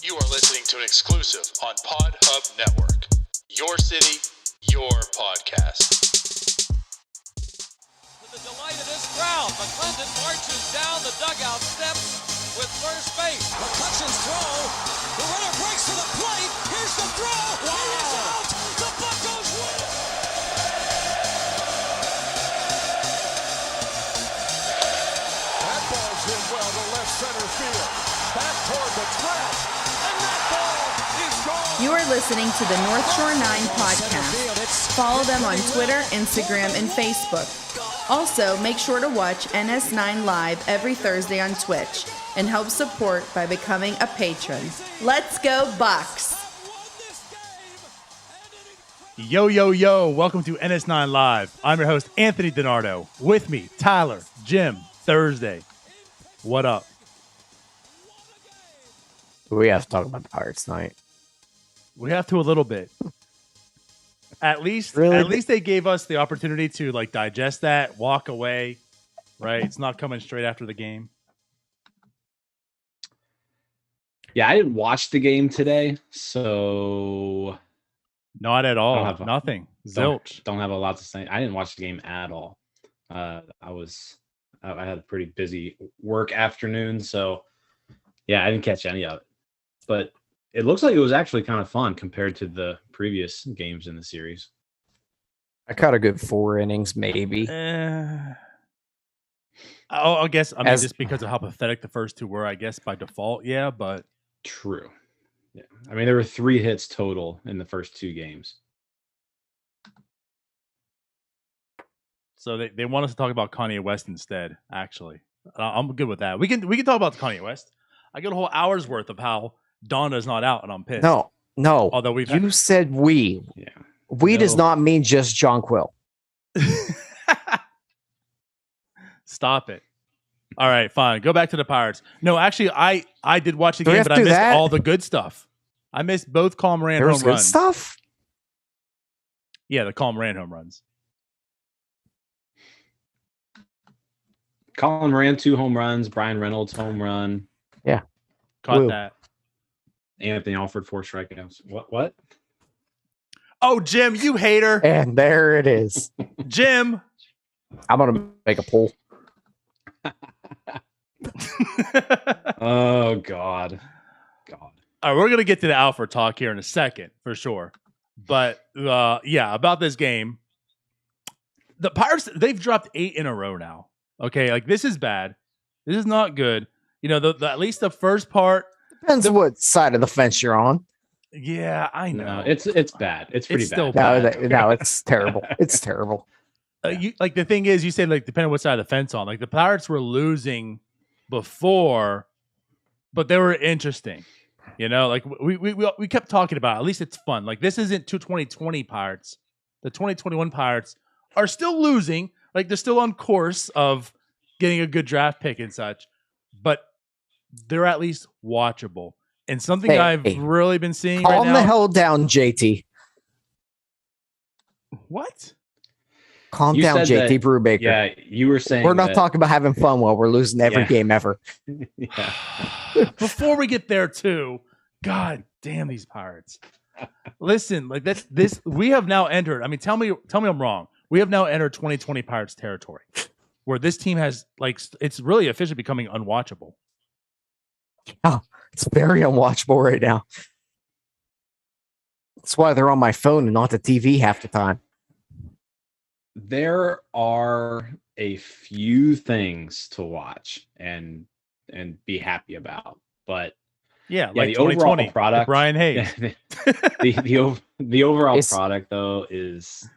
You are listening to an exclusive on Pod Hub Network. Your city, your podcast. To the delight of this crowd, McClendon marches down the dugout steps with first base. McCutcheon's throw. The runner breaks to the plate. Here's the throw. Wow. It is out. The Buccos win. That ball's hit well to left center field. Back toward the track. And that ball is gone. You are listening to the North Shore 9 podcast. Follow them on Twitter, Instagram, and Facebook. Also, make sure to watch NS9LIVE every Thursday on Twitch and help support by becoming a patron. Let's go Bucks! Yo, yo, yo. Welcome to NS9 Live. I'm your host, Anthony DiNardo. With me, Tyler, Jim, Thursday. What up? We have to talk about the Pirates tonight. We have to a little bit. At least they gave us the opportunity to like digest that, walk away, right? It's not coming straight after the game. Yeah, I didn't watch the game today, so Not at all. Nothing. Zilch. Don't have a lot to say. I didn't watch the game at all. I had a pretty busy work afternoon, so yeah, I didn't catch any of it. But it looks like it was actually kind of fun compared to the previous games in the series. I caught a good 4 innings, maybe. I guess, just because of how pathetic the first two were, I guess by default, yeah, but True. Yeah. I mean, there were 3 hits total in the first 2 games. so they want us to talk about Kanye West instead, actually. I'm good with that. We can talk about Kanye West. I got a whole hour's worth of how Donna's not out, and I'm pissed. No. Although you said we. Yeah. We does not mean just Jonquil. Stop it. All right, fine. Go back to the Pirates. No, actually, I did watch the game, but I missed all the good stuff. I missed both Colin Moran home runs. Good stuff? Yeah, the Colin Moran home runs. Colin ran 2 home runs. Brian Reynolds home run. Yeah. Caught that. Anthony Alford 4 strikeouts. What? Oh, Jim, you hater. And there it is. Jim. I'm going to make a poll. Oh, God. All right, we're going to get to the Alfred talk here in a second, for sure. But, yeah, about this game. The Pirates, they've dropped 8 in a row now. Okay, like, this is bad. This is not good. You know, at least the first part. Depends what side of the fence you're on. Yeah, I know. No, it's bad. It's pretty still bad. No, it's terrible. It's terrible. Like the thing is, you said like depending on what side of the fence on. Like the Pirates were losing before, but they were interesting. You know, like we kept talking about. At least it's fun. Like this isn't 2020 Pirates. The 2021 Pirates are still losing. Like they're still on course of getting a good draft pick and such, but they're at least watchable. And something I've really been seeing right now. Calm the hell down, JT. What? Calm down, JT Brubaker. Yeah, you were saying we're not talking about having fun while we're losing every game ever. Yeah. Before we get there, too, God damn these Pirates! Listen, like this. We have now entered. I mean, tell me I'm wrong. We have now entered 2020 Pirates territory, where this team has like it's really officially becoming unwatchable. Oh, it's very unwatchable right now. That's why they're on my phone and not the TV half the time. There are a few things to watch and be happy about, but like the overall product, Brian Hayes. the overall product though is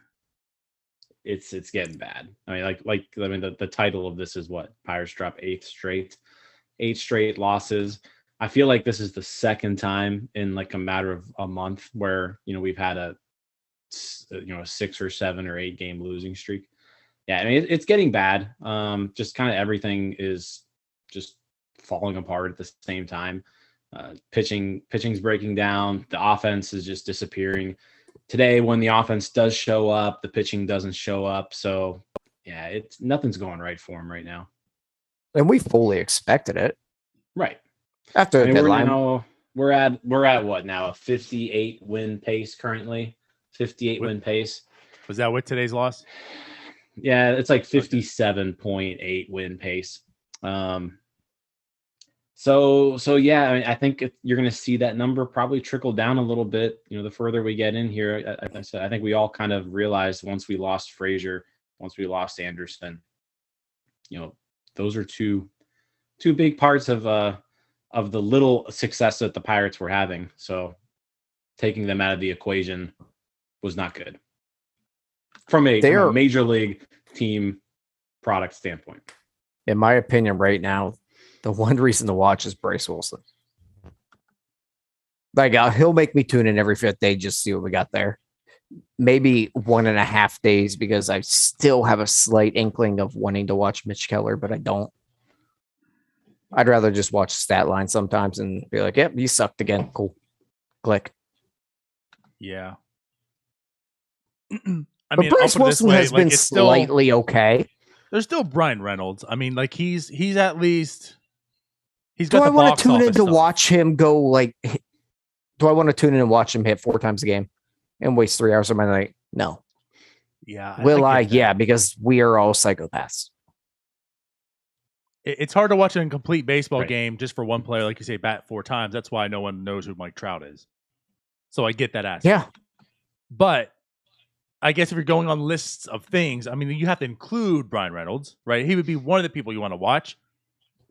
it's getting bad. I mean, the title of this is what? Pirates drop 8 straight losses. I feel like this is the second time in like a matter of a month where, you know, we've had a 6 or 7 or 8 game losing streak. Yeah, I mean, it's getting bad. Just kind of everything is just falling apart at the same time. Pitching's breaking down. The offense is just disappearing. Today, when the offense does show up, the pitching doesn't show up. So, yeah, nothing's going right for him right now. And we fully expected it. Right. After the deadline. we're at what now? A 58 win pace currently. 58 win pace. Was that with today's loss? Yeah, it's like 57.8 win pace. So yeah, I mean, I think you're going to see that number probably trickle down a little bit. The further we get in here, I think we all kind of realized once we lost Frazier, once we lost Anderson, those are two big parts of the little success that the Pirates were having. So taking them out of the equation was not good from a major league team product standpoint. In my opinion, right now, the one reason to watch is Bryce Wilson. Like, he'll make me tune in every fifth day just to see what we got there. Maybe 1.5 days because I still have a slight inkling of wanting to watch Mitch Keller, but I don't. I'd rather just watch the stat line sometimes and be like, yep, you sucked again. Cool. Click. Yeah. But Bryce Wilson has been slightly okay. There's still Brian Reynolds. I mean, like he's at least he's got. Do I the want box to tune in office to stuff. watch him go like? Do I want to tune in and watch him hit 4 times a game and waste 3 hours of my night? No. Yeah. Will I? Yeah, because we are all psychopaths. It's hard to watch an incomplete baseball game just for one player, like you say, bat 4 times. That's why no one knows who Mike Trout is. So I get that aspect. Yeah. But I guess if you're going on lists of things, I mean, you have to include Brian Reynolds, right? He would be one of the people you want to watch.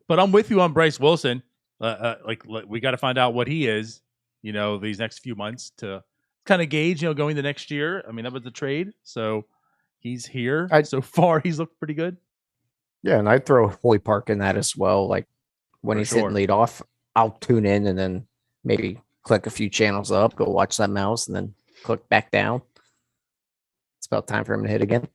But I'm with you on Bryce Wilson. We got to find out what he is, these next few months to kind of gauge, going the next year. I mean, that was the trade. So he's here. So far, he's looked pretty good. Yeah, and I'd throw Holy Park in that as well. Like when he's hitting lead off, I'll tune in and then maybe click a few channels up, go watch that mouse, and then click back down. It's about time for him to hit again.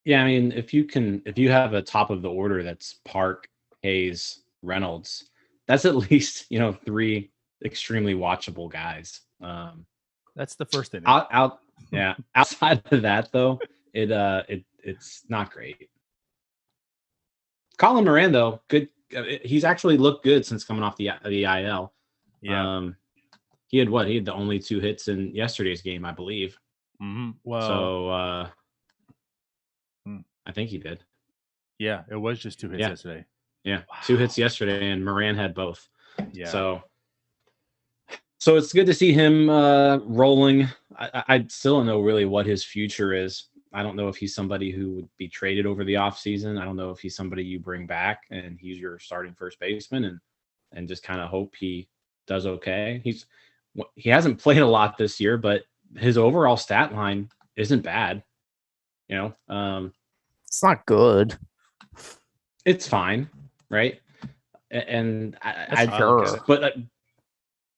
Yeah, I mean, if you have a top of the order that's Park, Hayes, Reynolds, that's at least 3 extremely watchable guys. That's the first thing. Outside of that, though, it's not great. Colin Moran, though, good. He's actually looked good since coming off the IL. Yeah. He had the only 2 hits in yesterday's game, I believe. Mm-hmm. Well, so I think he did. Yeah, it was just 2 hits yesterday. Yeah, wow. 2 hits yesterday, and Moran had both. Yeah. So it's good to see him rolling. I still don't know really what his future is. I don't know if he's somebody who would be traded over the offseason. I don't know if he's somebody you bring back and he's your starting first baseman and just kind of hope he does okay. He hasn't played a lot this year, but his overall stat line isn't bad. It's not good. It's fine, right? And sure.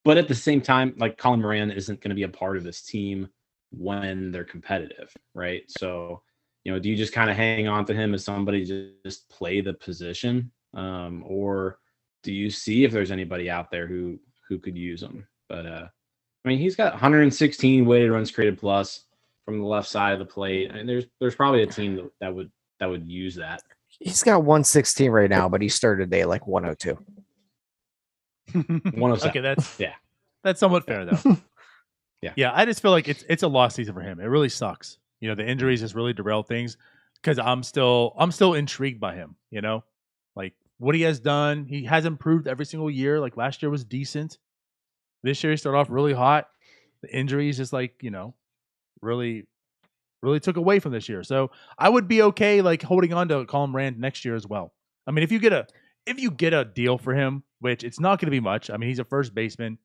But at the same time, like Colin Moran isn't going to be a part of this team when they're competitive, right? So, do you just kind of hang on to him as somebody to just play the position, or do you see if there's anybody out there who could use him? But I mean, he's got 116 weighted runs created plus from the left side of the plate. I mean, there's probably a team that would use that. He's got 116 right now, but he started day like 102. 107. Okay, that's somewhat fair though. Yeah. I just feel like it's a lost season for him. It really sucks. The injuries just really derail things because I'm still intrigued by him. Like what he has done. He has improved every single year. Like last year was decent. This year he started off really hot. The injuries just really took away from this year. So I would be okay like holding on to Colin Moran next year as well. I mean, if you get a deal for him, which it's not going to be much. I mean, he's a first baseman.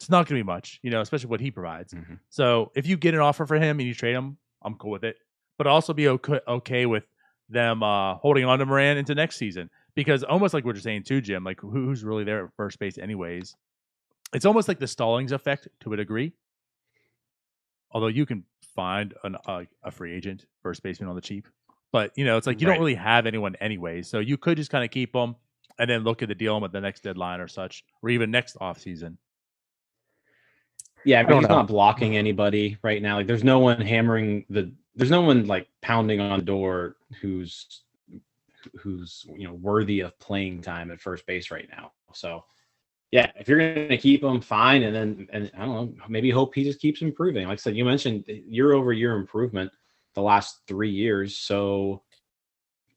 It's not going to be much, especially what he provides. Mm-hmm. So if you get an offer for him and you trade him, I'm cool with it. But also be okay with them holding on to Moran into next season. Because almost like what you're saying too, Jim, like who's really there at first base anyways? It's almost like the Stallings effect to a degree. Although you can find a free agent first baseman on the cheap. But, it's like you don't really have anyone anyway. So you could just kind of keep them and then look at the deal at the next deadline or such, or even next offseason. Yeah, but he's not blocking anybody right now. Like there's no one like pounding on the door who's who's worthy of playing time at first base right now. So yeah, if you're going to keep him, fine, and I don't know, maybe hope he just keeps improving. Like I said, you mentioned year-over-year improvement the last 3 years, so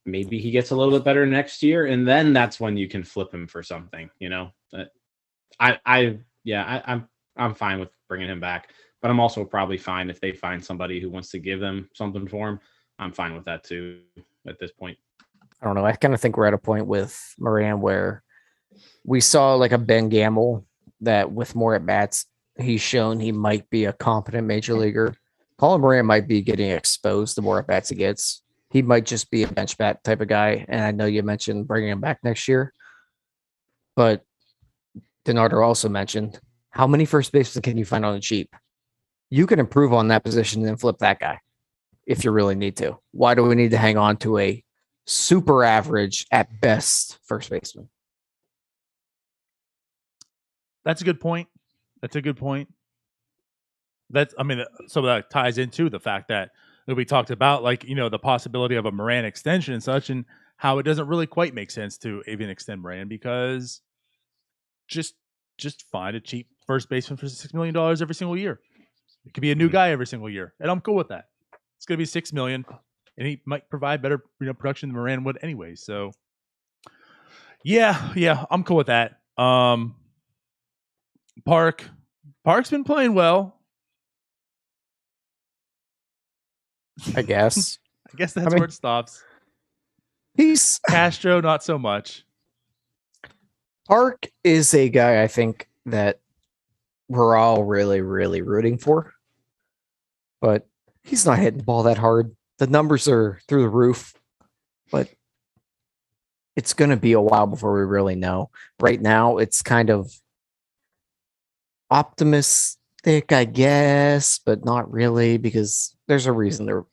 maybe he gets a little bit better next year, and then that's when you can flip him for something. I'm fine with bringing him back, but I'm also probably fine if they find somebody who wants to give them something for him. I'm fine with that too at this point. I don't know. I kind of think we're at a point with Moran where we saw like a Ben Gamble that with more at bats, he's shown he might be a competent major leaguer. Colin Moran might be getting exposed the more at bats he gets. He might just be a bench bat type of guy. And I know you mentioned bringing him back next year, but Donardo also mentioned how many first basemen can you find on the cheap? You can improve on that position and then flip that guy if you really need to. Why do we need to hang on to a super average at best first baseman? That's a good point. So that ties into the fact that we talked about, like, the possibility of a Moran extension and such, and how it doesn't really quite make sense to even extend Moran because just find a cheap first baseman for $6 million every single year. It could be a new guy every single year, and I'm cool with that. It's going to be $6 million, and he might provide better production than Moran would anyway. So yeah, I'm cool with that. Park's been playing well. I guess. That's where it stops. He's Castro, not so much. Park is a guy I think that we're all really, really rooting for, but he's not hitting the ball that hard. The numbers are through the roof, but it's going to be a while before we really know. Right now, it's kind of optimistic, I guess, but not really, because there's a reason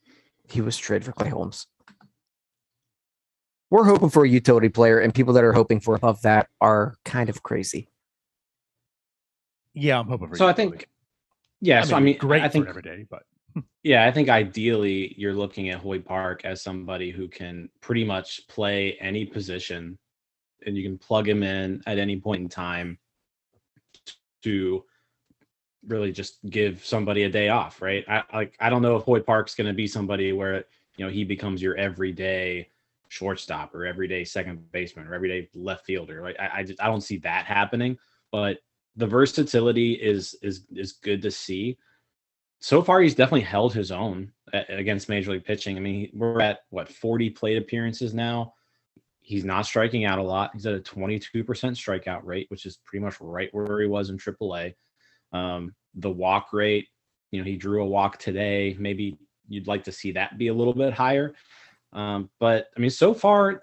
he was traded for Clay Holmes. We're hoping for a utility player, and people that are hoping for above that are kind of crazy. Yeah, I'm hoping for. So I think, great I think for every day, but yeah, I think ideally you're looking at Hoy Park as somebody who can pretty much play any position, and you can plug him in at any point in time to really just give somebody a day off, right? I don't know if Hoy Park's going to be somebody where he becomes your everyday shortstop or everyday second baseman or everyday left fielder. Like I don't see that happening, but the versatility is good to see. So far, he's definitely held his own against Major League pitching. I mean, we're at 40 plate appearances now. He's not striking out a lot. He's at a 22% strikeout rate, which is pretty much right where he was in AAA. The walk rate, he drew a walk today. Maybe you'd like to see that be a little bit higher. But I mean, so far,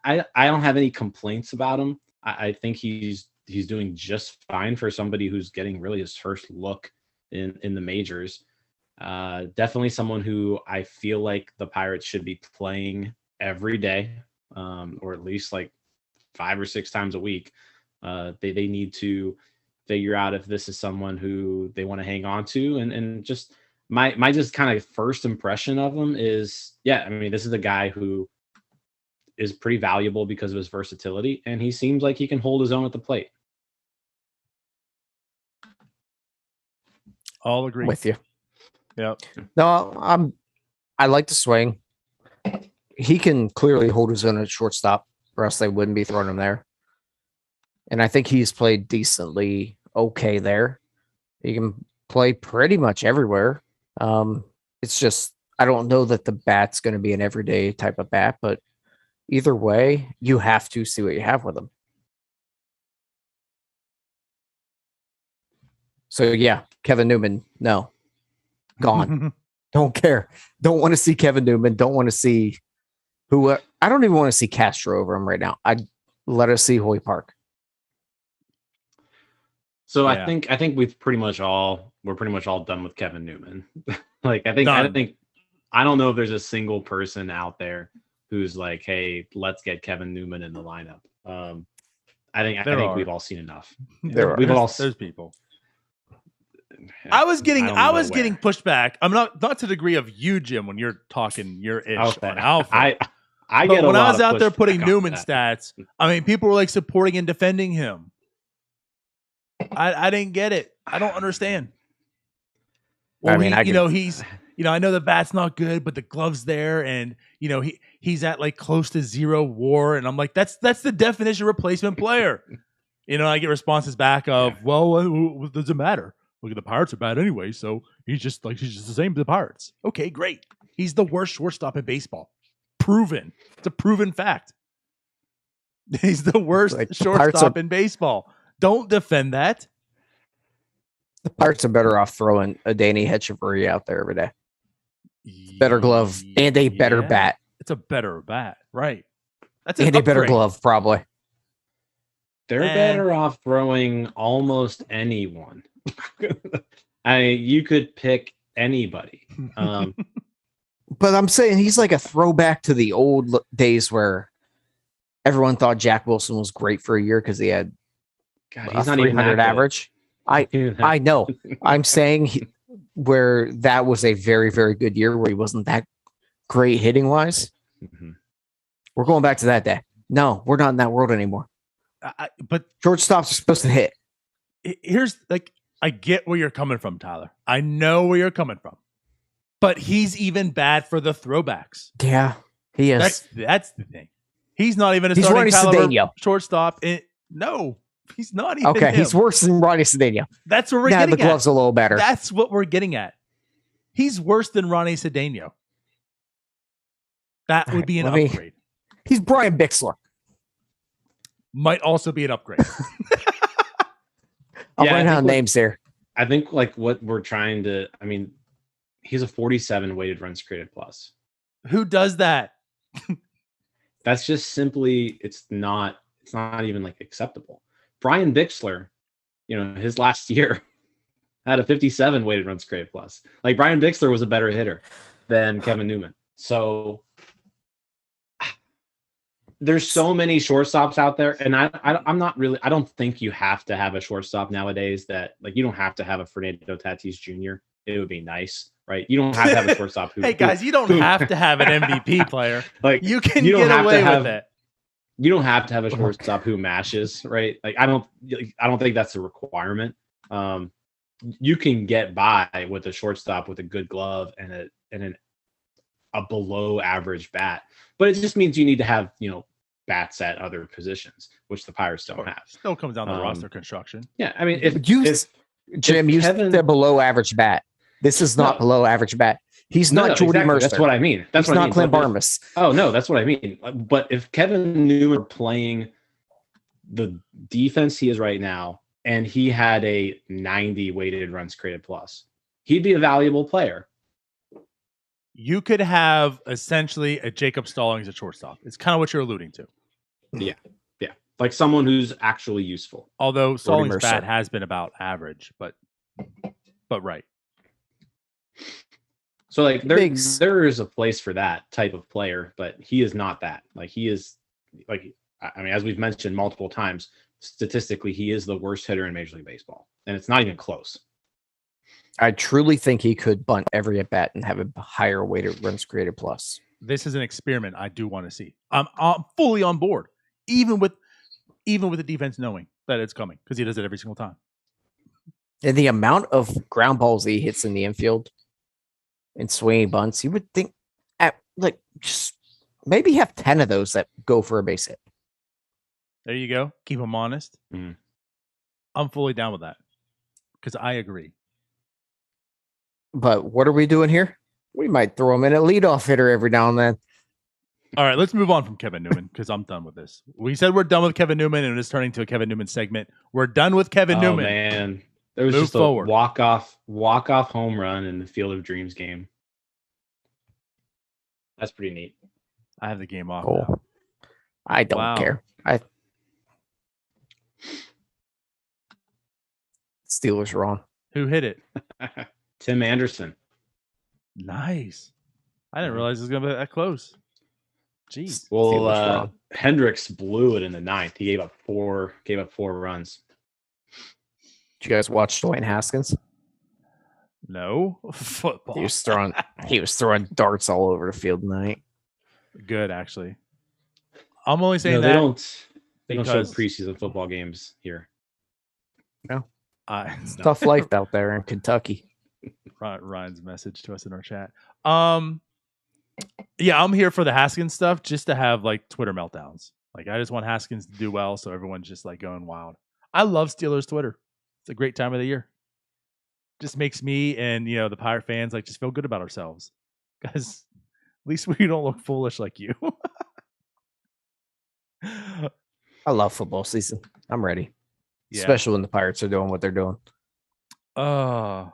I don't have any complaints about him. I think he's doing just fine for somebody who's getting really his first look in the majors. Definitely someone who I feel like the Pirates should be playing every day, or at least like 5 or 6 times a week. They need to figure out if this is someone who they want to hang on to, and just my just kind of first impression of him is, this is a guy who is pretty valuable because of his versatility, and he seems like he can hold his own at the plate. All agree with you. Yeah. No, I like the swing. He can clearly hold his own at shortstop, or else they wouldn't be throwing him there. And I think he's played decently okay there. He can play pretty much everywhere. It's just, I don't know that the bat's going to be an everyday type of bat, but either way, you have to see what you have with him. So yeah, Kevin Newman, no. Gone. Don't care. Don't want to see Kevin Newman. Don't want to see I don't even want to see Castro over him right now. I'd let us see Hoy Park. So yeah. I think we're pretty much all done with Kevin Newman. I don't know if there's a single person out there who's like, hey, let's get Kevin Newman in the lineup. I think we've all seen enough. There's people. I was getting pushed back. I'm not to the degree of you, Jim, when you're talking your ish on Alpha. I But get a when I lot was of out there pushback putting on Newman that. stats, I mean, people were like supporting and defending him. I didn't get it. I don't understand. Well, I mean, I could- he's, I know the bat's not good, but the glove's there, and he's at like close to 0 WAR, and I'm like, that's the definition of replacement player. I get responses back of, well, what does it matter? Look, the Pirates are bad anyway, so he's just the same as the Pirates. Okay, great. He's the worst shortstop in baseball. Proven. It's a proven fact. He's the worst shortstop in baseball. Don't defend that. The Pirates are better off throwing a Danny Hechavarria out there every day. Better glove and a better bat. It's a better bat, right? That's and a better glove, probably. They're better off throwing almost anyone. I mean, you could pick anybody. But I'm saying he's like a throwback to the old days where everyone thought Jack Wilson was great for a year because he had he's a not even 300 that average. I know. I'm saying where that was a very, very good year where he wasn't that great hitting wise. Mm-hmm. We're going back to that day. No, we're not in that world anymore. But shortstops are supposed to hit. Here's I get where you're coming from, Tyler. I know where you're coming from. But he's even bad for the throwbacks. Yeah, he is. That's the thing. He's not even a starting caliber shortstop. No, he's not even. Okay, him. He's worse than Ronnie Cedeno. That's what we're getting at. The glove's a little better. That's what we're getting at. He's worse than Ronnie Cedeno. That would be an upgrade. He's Brian Bixler. Might also be an upgrade. I'll run out names there. I think what we're trying to, he's a 47 weighted runs created plus. Who does that? That's just simply, it's not even acceptable. Brian Bixler, his last year had a 57 weighted runs created plus. Brian Bixler was a better hitter than Kevin Newman. So there's so many shortstops out there, and I don't think you have to have a shortstop nowadays that you don't have to have a Fernando Tatis Jr. It would be nice, right? You don't have to have a shortstop who. Hey guys, you don't have to have an MVP player. You can get away with it. You don't have to have a shortstop who mashes, right? I don't think that's a requirement. You can get by with a shortstop with a good glove and a below average bat, but it just means you need to have bats at other positions, which the Pirates don't have. Still comes down to roster construction. Yeah, if you said below average bat, this is not below average bat. He's not Jordy Mercer. That's what I mean. He's not Clint Barmas. Oh no, that's what I mean. But if Kevin Newman were playing the defense he is right now, and he had a 90 weighted runs created plus, he'd be a valuable player. You could have essentially a Jacob Stallings at shortstop. It's kind of what you're alluding to. Yeah. Like someone who's actually useful. Although Stallings' bat has been about average, but right. So there is a place for that type of player, but he is not that. He is as we've mentioned multiple times, statistically, he is the worst hitter in Major League Baseball, and it's not even close. I truly think he could bunt every at bat and have a higher weighted runs created plus. This is an experiment I do want to see. I'm fully on board, even with the defense knowing that it's coming, because he does it every single time. And the amount of ground balls he hits in the infield and swinging bunts, you would think just maybe have 10 of those that go for a base hit. There you go. Keep him honest. Mm. I'm fully down with that because I agree. But what are we doing here? We might throw him in a leadoff hitter every now and then. All right, let's move on from Kevin Newman because I'm done with this. We said we're done with Kevin Newman, and it's turning to a Kevin Newman segment. We're done with Kevin Newman. Oh man, there was Move just forward. a walk-off home run in the Field of Dreams game. That's pretty neat. I have the game off. Oh, now. I don't care. Steelers are on. Who hit it? Tim Anderson. Nice. I didn't realize it was going to be that close. Jeez. Well, Hendricks blew it in the ninth. He gave up four runs. Did you guys watch Dwayne Haskins? No. Football. He was throwing darts all over the field tonight. Good, actually. I'm only No, saying they that don't. They don't show because- preseason football games here. I It's tough life out there in Kentucky. Ryan's message to us in our chat. Yeah, I'm here for the Haskins stuff just to have like Twitter meltdowns. Like I just want Haskins to do well, so everyone's just like going wild. I love Steelers Twitter. It's a great time of the year. Just makes me and the Pirate fans like just feel good about ourselves, because at least we don't look foolish like you. I love football season. I'm ready, Yeah. especially when the Pirates are doing what they're doing. Oh,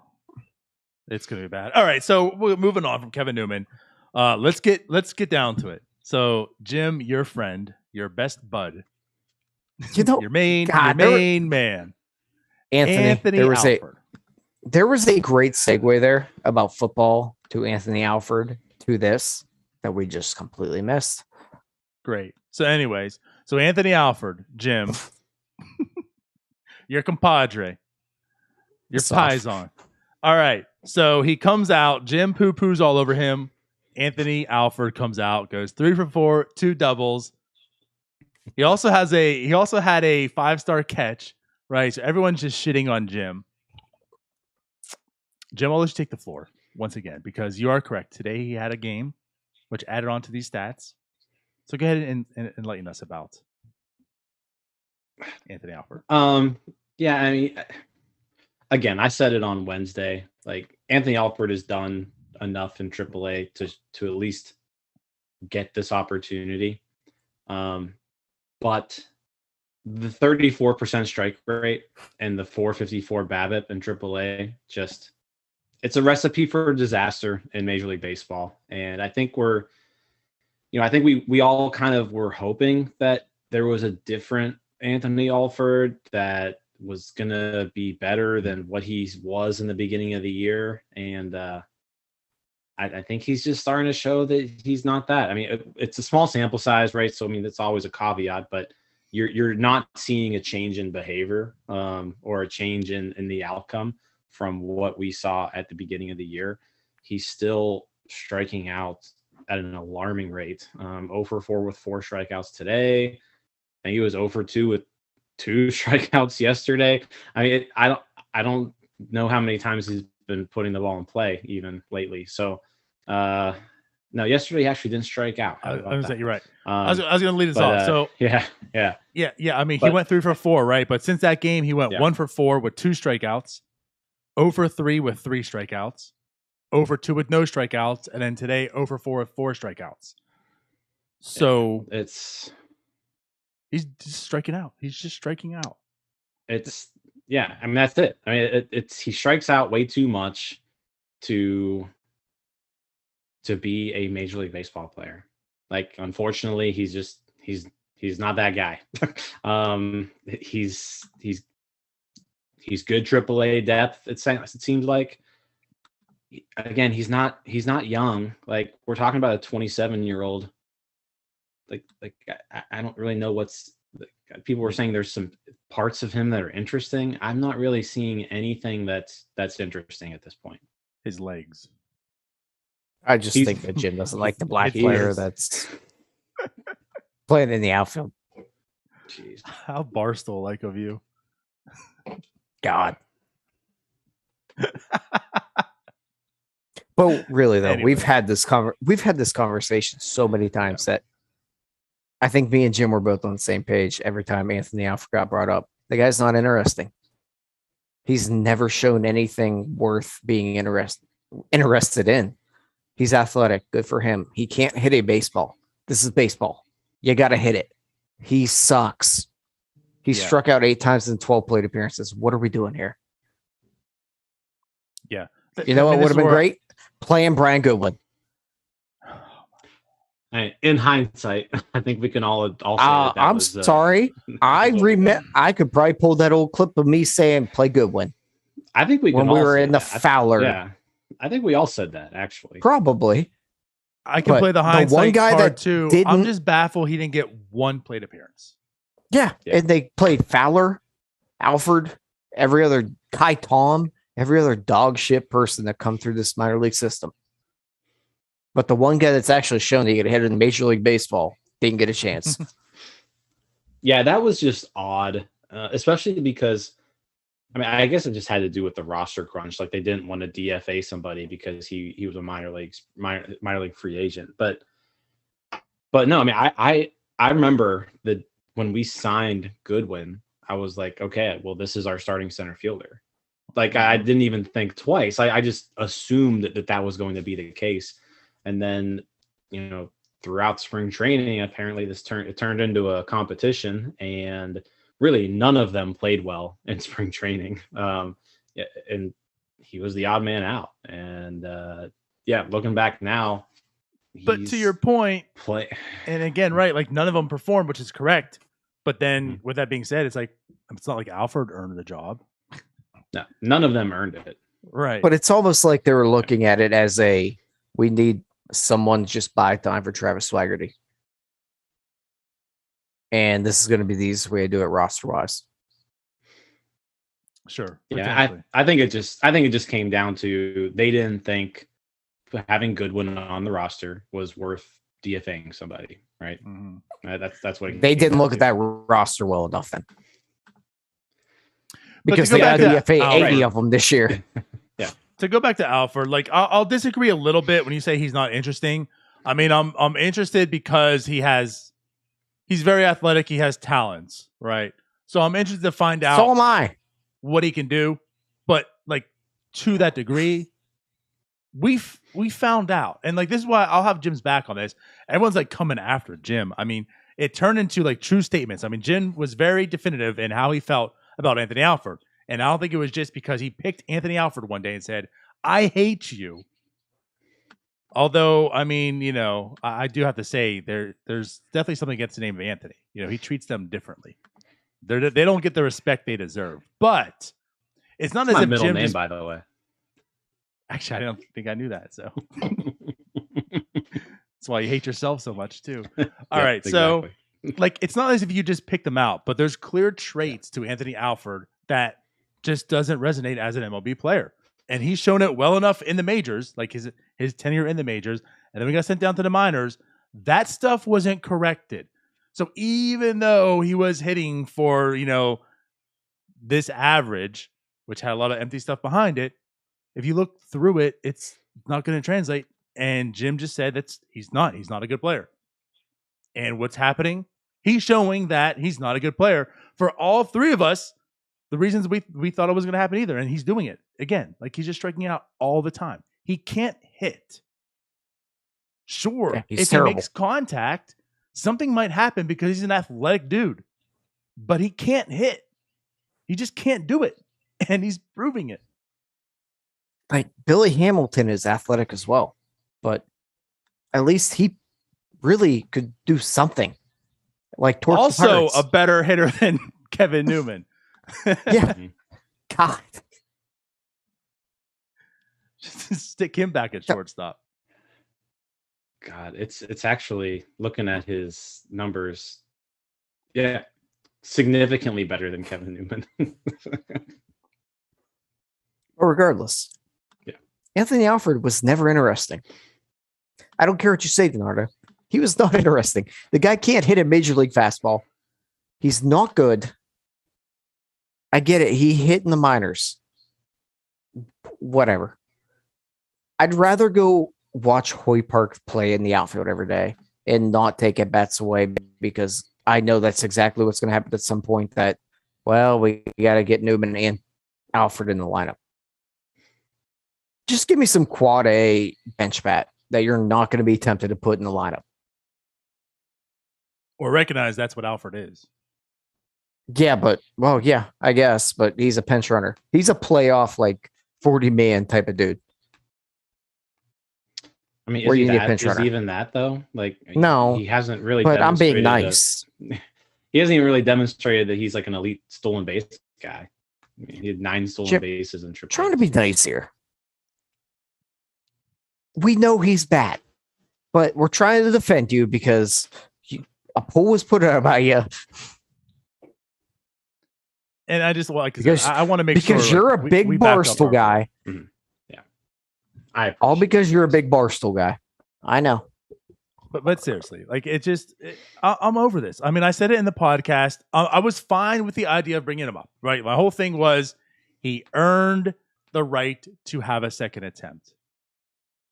it's gonna be bad. All right, so we're moving on from Kevin Newman. Let's get down to it. So, Jim, your friend, your best bud, your main man, Anthony Alford. There was a great segue there about football to Anthony Alford to this that we just completely missed. Great. So, anyways, Anthony Alford, Jim, your compadre, your paisan. All right. So he comes out. Jim poo-poos all over him. Anthony Alford comes out, goes 3 for 4, 2 doubles. He also had a 5-star catch, right? So everyone's just shitting on Jim. Jim, I'll let you take the floor once again, because you are correct. Today he had a game which added on to these stats. So go ahead and enlighten us about Anthony Alford. Yeah, I mean, again, I said it on Wednesday. Like Anthony Alford has done enough in AAA to at least get this opportunity. But the 34% strike rate and the 454 BABIP in AAA, it's a recipe for disaster in Major League Baseball. And I think we all kind of were hoping that there was a different Anthony Alford that was going to be better than what he was in the beginning of the year. And I think he's just starting to show that he's not that. I mean, it's a small sample size, right? So, I mean, that's always a caveat, but you're not seeing a change in behavior or a change in the outcome from what we saw at the beginning of the year. He's still striking out at an alarming rate. 0 for 4 with 4 strikeouts today. And he was 0 for 2 with 2 strikeouts yesterday. I mean, I don't know how many times he's been putting the ball in play even lately. So, no, yesterday he actually didn't strike out. I was gonna say, you're right. I was going to lead us off. So yeah. I mean, he went 3 for 4, right? But since that game, he went 1 for 4 with 2 strikeouts, 0 for 3 with 3 strikeouts, 0 for 2 with no strikeouts, and then today 0 for 4 with 4 strikeouts. So he's just striking out. He's just striking out. I mean, that's it. I mean, he strikes out way too much to be a Major League Baseball player. Like, unfortunately, he's not that guy. He's good AAA depth. It seems like. Again, he's not young. Like, we're talking about a 27-year-old. Like I don't really know people were saying there's some parts of him that are interesting. I'm not really seeing anything that's interesting at this point. His legs. I just think that Jim doesn't like the black player that's playing in the outfield. Jeez. How Barstool like of you. God. But really, though, Anyway. we've had this conversation so many times that I think me and Jim were both on the same page every time Anthony Alford got brought up. The guy's not interesting. He's never shown anything worth being interested in. He's athletic. Good for him. He can't hit a baseball. This is baseball. You got to hit it. He sucks. He struck out 8 times in 12 plate appearances. What are we doing here? Yeah. You know what would have been great? Playing Brian Goodwin. In hindsight, I think we can all say that I'm was, sorry. I could probably pull that old clip of me saying play Goodwin. I think we when we were in the Fowler. Yeah, I think we all said that actually. Probably. I can play the hindsight one guy card that too. didn't- I'm just baffled he didn't get 1 plate appearance. Yeah. And they played Fowler, Alford, every other Kai Tom, every other dog shit person that come through this minor league system. But the one guy that's actually shown that he could hit in Major League Baseball didn't get a chance. Yeah, that was just odd, especially because, I mean, I guess it just had to do with the roster crunch. Like they didn't want to DFA somebody because he was a minor league free agent. But no, I mean, I remember that when we signed Goodwin, I was like, okay, well, this is our starting center fielder. Like I didn't even think twice. I just assumed that was going to be the case. And then, throughout spring training, apparently it turned into a competition, and really none of them played well in spring training. And he was the odd man out. And looking back now, but to your point, and again, right, like none of them performed, which is correct. But then with that being said, it's not like Alford earned the job. No, none of them earned it. Right. But it's almost like they were looking at it as we need someone to just buy time for Travis Swaggerty. And this is going to be the easiest way to do it roster wise. Sure. Yeah, I think it just came down to they didn't think having Goodwin on the roster was worth DFAing somebody, right? Mm-hmm. That's what they didn't look at that roster well enough then. Because they got DFA 80 of them this year. Yeah. To go back to Alford, like I'll disagree a little bit when you say he's not interesting. I mean, I'm interested because he's very athletic. He has talents, right? So I'm interested to find out. So am I. What he can do, but like to that degree, we found out, and like this is why I'll have Jim's back on this. Everyone's like coming after Jim. I mean, it turned into like true statements. I mean, Jim was very definitive in how he felt about Anthony Alford. And I don't think it was just because he picked Anthony Alford one day and said, I hate you. Although, I mean, I do have to say there's definitely something against the name of Anthony. He treats them differently. They don't get the respect they deserve. But it's not as my if middle Jim name, by the way. Actually, I don't think I knew that. So that's why you hate yourself so much too. All right. Exactly. So like, it's not as if you just pick them out, but there's clear traits to Anthony Alford that just doesn't resonate as an MLB player. And he's shown it well enough in the majors, like his tenure in the majors. And then we got sent down to the minors. That stuff wasn't corrected. So even though he was hitting for, this average, which had a lot of empty stuff behind it, if you look through it, it's not going to translate. And Jim just said he's not a good player. And what's happening? He's showing that he's not a good player for all three of us. The reasons we thought it was going to happen either. And he's doing it again. Like he's just striking out all the time. He can't hit. Sure. If terrible. He makes contact, something might happen because he's an athletic dude, but he can't hit. He just can't do it. And he's proving it. Like Billy Hamilton is athletic as well, but at least he really could do something. Like torch also a better hitter than Kevin Newman. Yeah. God. Just stick him back at shortstop. God, it's actually looking at his numbers. Yeah, significantly better than Kevin Newman. But regardless, yeah, Anthony Alford was never interesting. I don't care what you say, Donardo. He was not interesting. The guy can't hit a major league fastball. He's not good. I get it. He hit in the minors. Whatever. I'd rather go watch Hoy Park play in the outfield every day and not take at bats away because I know that's exactly what's going to happen at some point that, well, we got to get Newman and Alford in the lineup. Just give me some quad A bench bat that you're not going to be tempted to put in the lineup. Or recognize that's what Alford is. Yeah, I guess, but he's a pinch runner. He's a playoff, 40-man type of dude. I mean, is he even that though? No, he hasn't really. But I'm being nice. He hasn't even really demonstrated that he's like an elite stolen base guy. I mean, he had 9 stolen bases in AAA. Trying to be nice here. We know he's bad, but we're trying to defend you because a poll was put out about you. And I just want I want to make sure because you're a big Barstool guy. Mm-hmm. Yeah, all because you're a big Barstool guy. I know. But seriously, like I'm over this. I mean, I said it in the podcast. I was fine with the idea of bringing him up. Right, my whole thing was he earned the right to have a second attempt.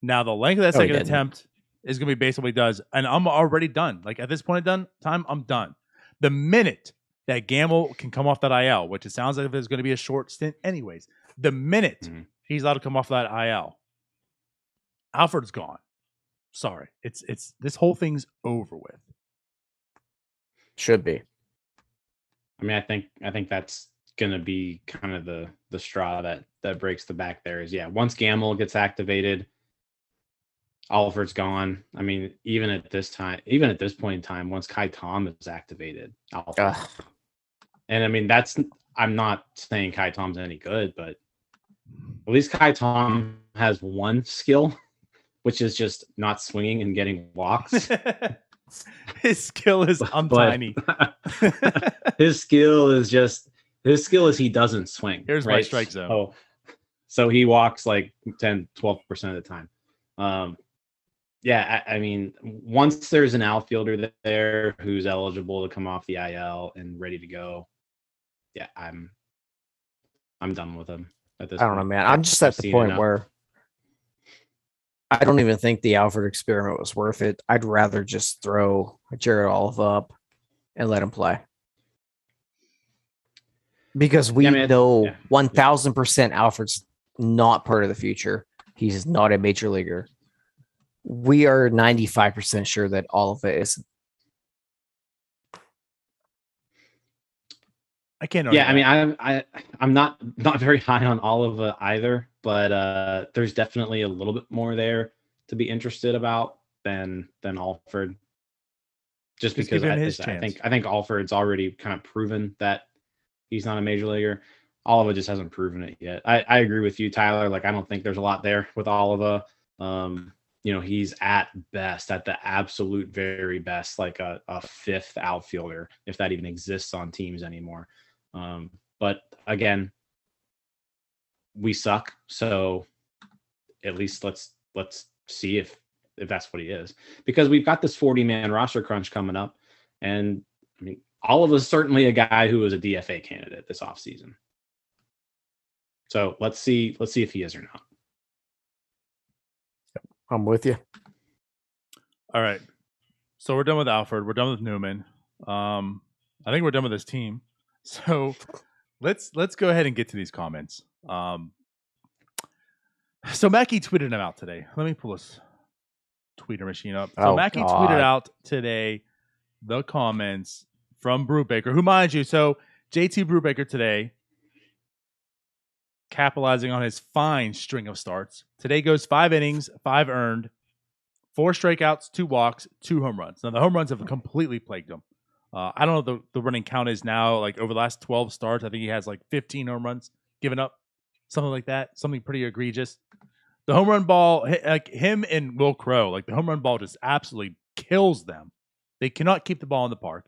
Now the length of that No, he second didn't. attempt is going to be based on what he does, and I'm already done. Like at this point in time, I'm done. The minute that Gamble can come off that IL, which it sounds like there's going to be a short stint, anyways. The minute he's allowed to come off that IL, Alfred's gone. Sorry, it's this whole thing's over with. Should be. I mean, I think that's gonna be kind of the straw that breaks the back there. Is once Gamble gets activated, Alfred's gone. I mean, even at this point in time, once Kai Tom is activated, Alfred's gone. And I mean, I'm not saying Kai Tom's any good, but at least Kai Tom has one skill, which is just not swinging and getting walks. His skill is tiny. His skill is he doesn't swing. Here's my strike zone. So he walks like 10, 12% of the time. I mean, once there's an outfielder there who's eligible to come off the IL and ready to go, I'm done with him at this point. I don't know, man. I'm just at the point where I don't even think the Alfred experiment was worth it. I'd rather just throw Jared Olive up and let him play. Because we know 1,000% Alfred's not part of the future. He's not a major leaguer. We are 95% sure that Olive is. I can't. I mean, I'm not very high on Olive either, but there's definitely a little bit more there to be interested about than Alfred. Just because I think Alfred's already kind of proven that he's not a major leaguer. Oliva just hasn't proven it yet. I agree with you, Tyler. Like, I don't think there's a lot there with Oliva. He's at the absolute very best, like a fifth outfielder, if that even exists on teams anymore. But again, we suck. So at least let's see if that's what he is, because we've got this 40-man roster crunch coming up. And I mean, Oliva's certainly a guy who is a DFA candidate this offseason. So let's see if he is or not. I'm with you. All right. So we're done with Alfred. We're done with Newman. I think we're done with this team. So let's go ahead and get to these comments. So Mackie tweeted them out today. Let me pull this tweeter machine up. So Mackie tweeted out today the comments from Brubaker, who, mind you, so JT Brubaker today, capitalizing on his fine string of starts. Today goes 5 innings, 5 earned, 4 strikeouts, 2 walks, 2 home runs. Now, the home runs have completely plagued him. I don't know what the running count is now. Like, over the last 12 starts, I think he has like 15 home runs given up, something like that, something pretty egregious. The home run ball, like him and Will Crow, like the home run ball just absolutely kills them. They cannot keep the ball in the park.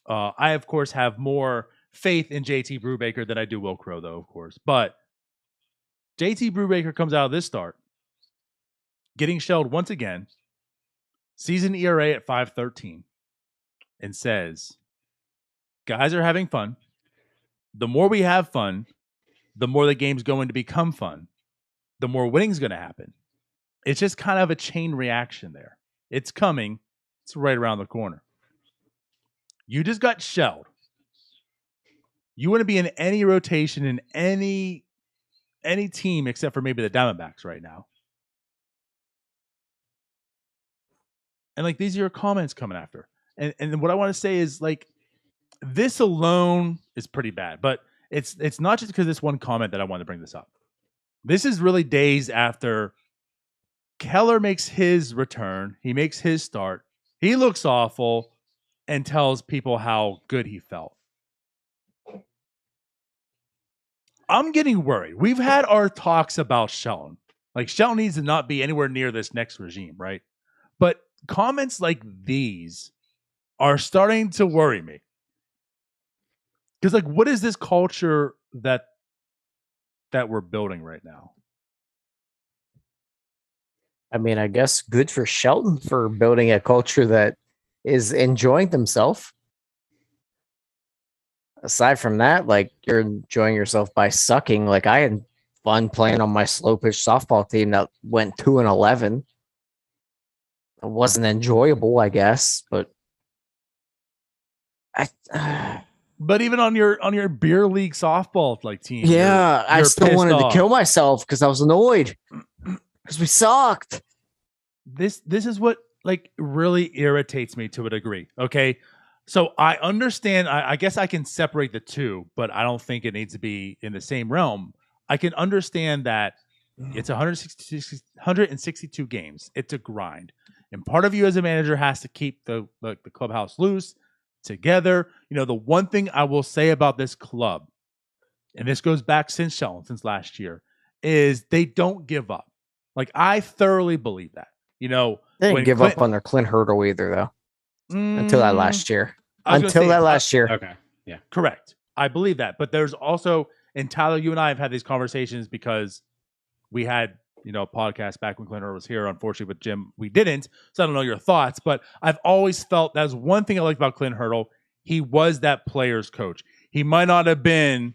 I, of course, have more faith in JT Brubaker than I do Will Crow, though, of course. But JT Brubaker comes out of this start, getting shelled once again, season ERA at 5.13, and says, guys are having fun. The more we have fun, the more the game's going to become fun. The more winning's going to happen. It's just kind of a chain reaction there. It's coming. It's right around the corner. You just got shelled. You want to be in any rotation in any team except for maybe the Diamondbacks right now. And like, these are your comments coming after. And what I want to say is, like, this alone is pretty bad, but it's not just because of this one comment that I want to bring this up. This is really days after Keller makes his return. He makes his start. He looks awful and tells people how good he felt. I'm getting worried. We've had our talks about Shelton. Like, Shelton needs to not be anywhere near this next regime, right? But comments like these are starting to worry me. Because, like, what is this culture that we're building right now? I mean, I guess good for Shelton for building a culture that is enjoying themselves. Aside from that, like you're enjoying yourself by sucking. Like I had fun playing on my slow pitch softball team that went 2-11. It wasn't enjoyable, I guess, but But even on your beer league softball like team, yeah, I you're still wanted pissed to kill off. myself because I was annoyed because we sucked. This is what like really irritates me to a degree. Okay. So I understand, I guess I can separate the two, but I don't think it needs to be in the same realm. I can understand that it's 162 games. It's a grind. And part of you as a manager has to keep the clubhouse loose, together. You know, the one thing I will say about this club, and this goes back since last year, is they don't give up. Like I thoroughly believe that. You know, They when didn't give Clint- up on their Clint Hurdle either, though. Until that last year. I was gonna say, Okay. Yeah. Correct. I believe that. But there's also, and Tyler, you and I have had these conversations because we had, you know, a podcast back when Clinton was here. Unfortunately, with Jim, we didn't. So I don't know your thoughts, but I've always felt that's one thing I liked about Clint Hurdle. He was that player's coach. He might not have been,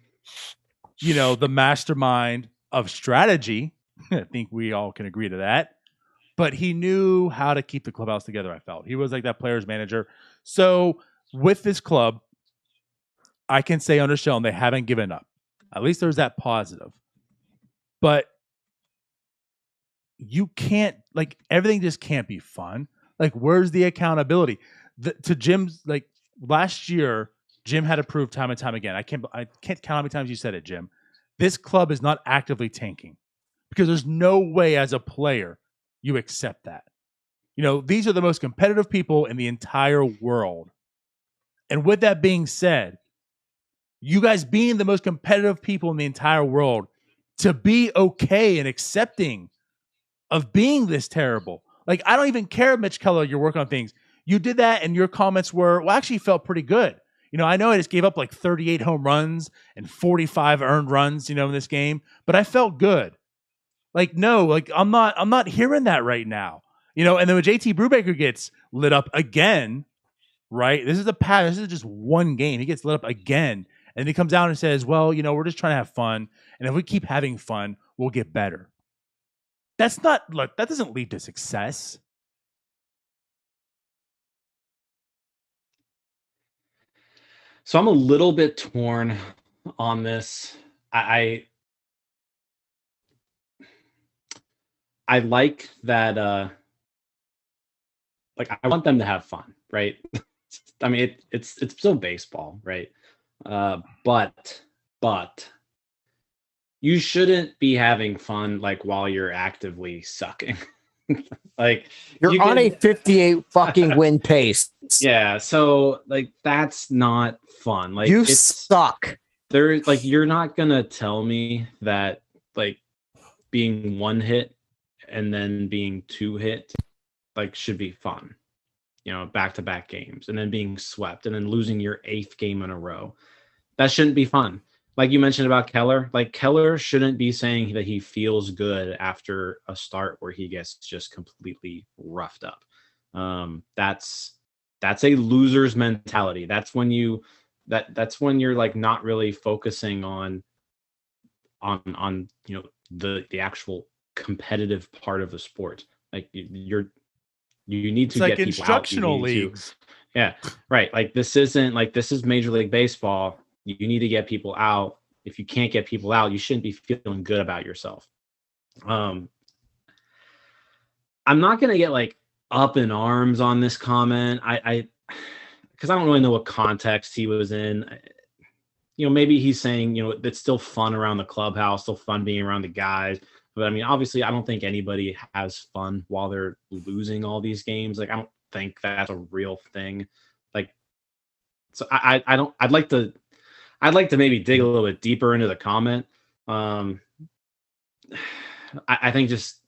you know, the mastermind of strategy. I think we all can agree to that. But he knew how to keep the clubhouse together, I felt. He was like that player's manager. So with this club, I can say under Sheldon, they haven't given up. At least there's that positive. But you can't, like, everything just can't be fun. Like, where's the accountability? To Jim's, like, last year, Jim had to prove time and time again. I can't count how many times you said it, Jim. This club is not actively tanking because there's no way as a player you accept that. You know, these are the most competitive people in the entire world. And with that being said, you guys being the most competitive people in the entire world, to be okay and accepting of being this terrible. Like, I don't even care, Mitch Keller, your work on things. You did that and your comments were, well, actually felt pretty good. You know, I know I just gave up like 38 home runs and 45 earned runs, you know, in this game, but I felt good. Like, no, like I'm not hearing that right now. You know, and then when JT Brubaker gets lit up again, right? This is a pattern. This is just one game. He gets lit up again. And he comes out and says, well, you know, we're just trying to have fun. And if we keep having fun, we'll get better. That's not, look, that doesn't lead to success. So I'm a little bit torn on this. I like that, like I want them to have fun, right? I mean, it's still baseball, right? But you shouldn't be having fun like while you're actively sucking. Like you're on a 58 fucking win pace. Yeah, so like that's not fun. Like you suck. There, like you're not gonna tell me that like being one hit and then being two hit like should be fun. You know, back-to-back games and then being swept and then losing your 8th game in a row. That shouldn't be fun. Like you mentioned about Keller, like Keller shouldn't be saying that he feels good after a start where he gets just completely roughed up. That's a loser's mentality. That's when you that's when you're like not really focusing on you know the actual competitive part of the sport. Like you need to it's get like people instructional out. leagues. Yeah, right. Like this isn't like this is Major League Baseball. You need to get people out. If you can't get people out, you shouldn't be feeling good about yourself. I'm not gonna get like up in arms on this comment. I because I don't really know what context he was in. You know, maybe he's saying, you know, it's still fun around the clubhouse, still fun being around the guys. But I mean, obviously, I don't think anybody has fun while they're losing all these games. Like, I don't think that's a real thing. Like, so I don't. I'd like to maybe dig a little bit deeper into the comment. I think just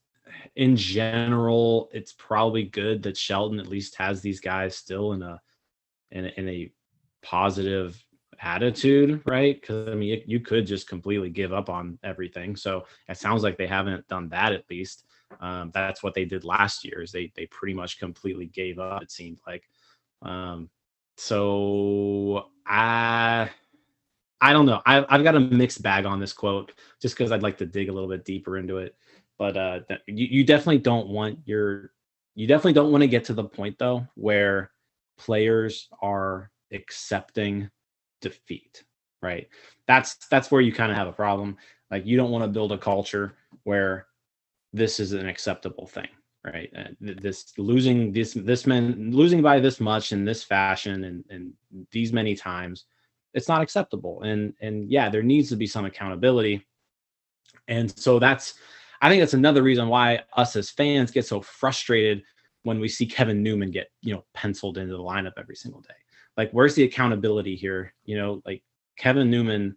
in general, it's probably good that Sheldon at least has these guys still in a positive attitude, right? Because I mean, you could just completely give up on everything. So it sounds like they haven't done that. At least that's what they did last year. Is they pretty much completely gave up. It seemed like. So I don't know. I've got a mixed bag on this quote, just because I'd like to dig a little bit deeper into it. But you definitely don't want to get to the point though where players are accepting defeat, right? That's where you kind of have a problem. Like, you don't want to build a culture where this is an acceptable thing, right? This losing losing by this much in this fashion and these many times, it's not acceptable. And yeah, there needs to be some accountability. And so I think that's another reason why us as fans get so frustrated when we see Kevin Newman get, penciled into the lineup every single day. Like, where's the accountability here? Like, Kevin Newman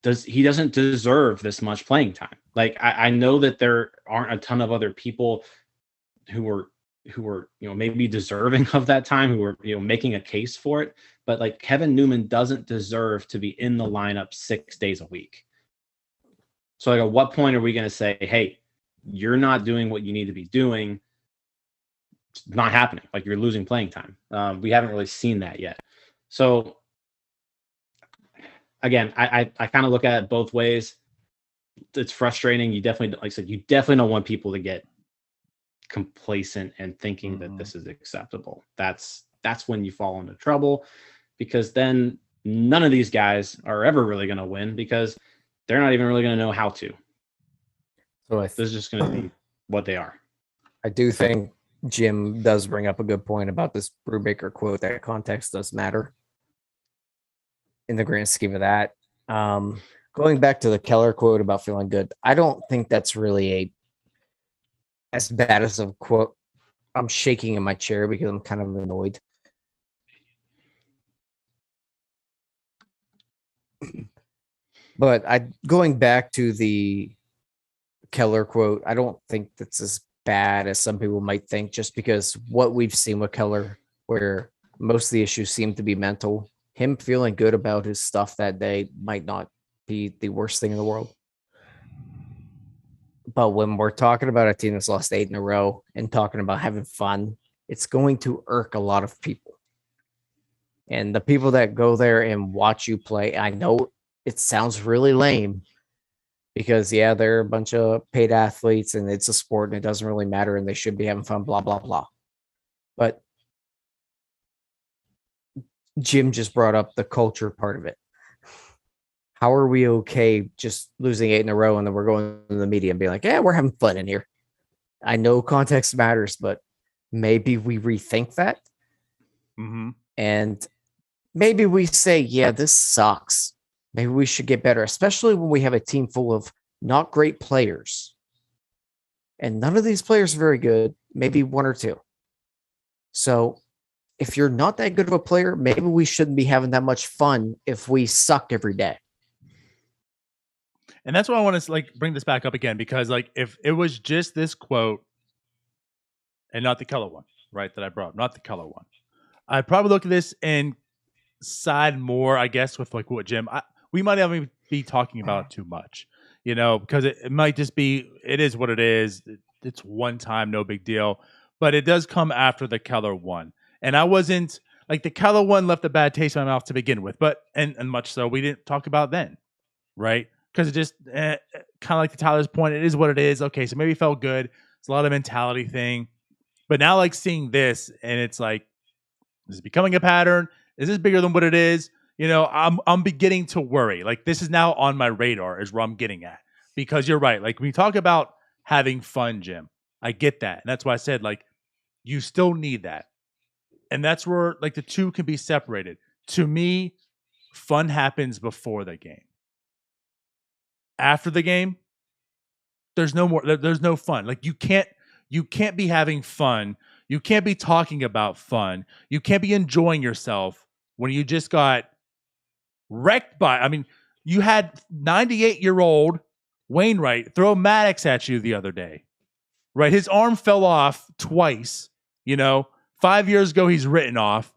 doesn't deserve this much playing time. Like, I know that there aren't a ton of other people who were maybe deserving of that time, who were making a case for it, but like, Kevin Newman doesn't deserve to be in the lineup 6 days a week. So like, at what point are we going to say, hey, you're not doing what you need to be doing? It's not happening. Like, you're losing playing time. We haven't really seen that yet. So again, I kind of look at it both ways. It's frustrating. You definitely, like I said, you definitely don't want people to get complacent and thinking that this is acceptable. That's when you fall into trouble, because then none of these guys are ever really going to win, because they're not even really going to know how to. So this is just going to be what they are. I do think Jim does bring up a good point about this Brubaker quote, that context does matter in the grand scheme of that. Going back to the Keller quote about feeling good, I don't think that's really as bad as a quote. I'm shaking in my chair because I'm kind of annoyed. But going back to the Keller quote, I don't think that's as bad as some people might think, just because what we've seen with Keller, where most of the issues seem to be mental, him feeling good about his stuff that day might not be the worst thing in the world. But when we're talking about a team that's lost 8 in a row and talking about having fun, it's going to irk a lot of people. And the people that go there and watch you play, I know it sounds really lame, because yeah, they're a bunch of paid athletes and it's a sport and it doesn't really matter and they should be having fun, blah, blah, blah. But Jim just brought up the culture part of it. How are we okay just losing 8 in a row and then we're going to the media and being like, yeah, we're having fun in here? I know context matters, but maybe we rethink that. And maybe we say, yeah, this sucks. Maybe we should get better, especially when we have a team full of not great players. And none of these players are very good, maybe 1 or 2. So if you're not that good of a player, maybe we shouldn't be having that much fun if we suck every day. And that's why I want to bring this back up again, because if it was just this quote and not the Keller one, right, that I brought up, not the Keller one, I'd probably look at this and side more, I guess, with what Jim, we might not even be talking about it too much, because it might just be, it is what it is. It's one time, no big deal, but it does come after the Keller one. And I wasn't the Keller one left a bad taste in my mouth to begin with, but, and much so we didn't talk about then, right? Because it just kind of like to Tyler's point, it is what it is. Okay, so maybe it felt good. It's a lot of mentality thing. But now seeing this and it's is it becoming a pattern? Is this bigger than what it is? I'm beginning to worry. This is now on my radar is where I'm getting at. Because you're right. When you talk about having fun, Jim, I get that. And that's why I said you still need that. And that's where the two can be separated. To me, fun happens before the game. After the game, there's no more. There's no fun. You can't be having fun. You can't be talking about fun. You can't be enjoying yourself when you just got wrecked by. I mean, you had 98-year-old Wainwright throw Maddox at you the other day, right? His arm fell off twice. 5 years ago, he's written off.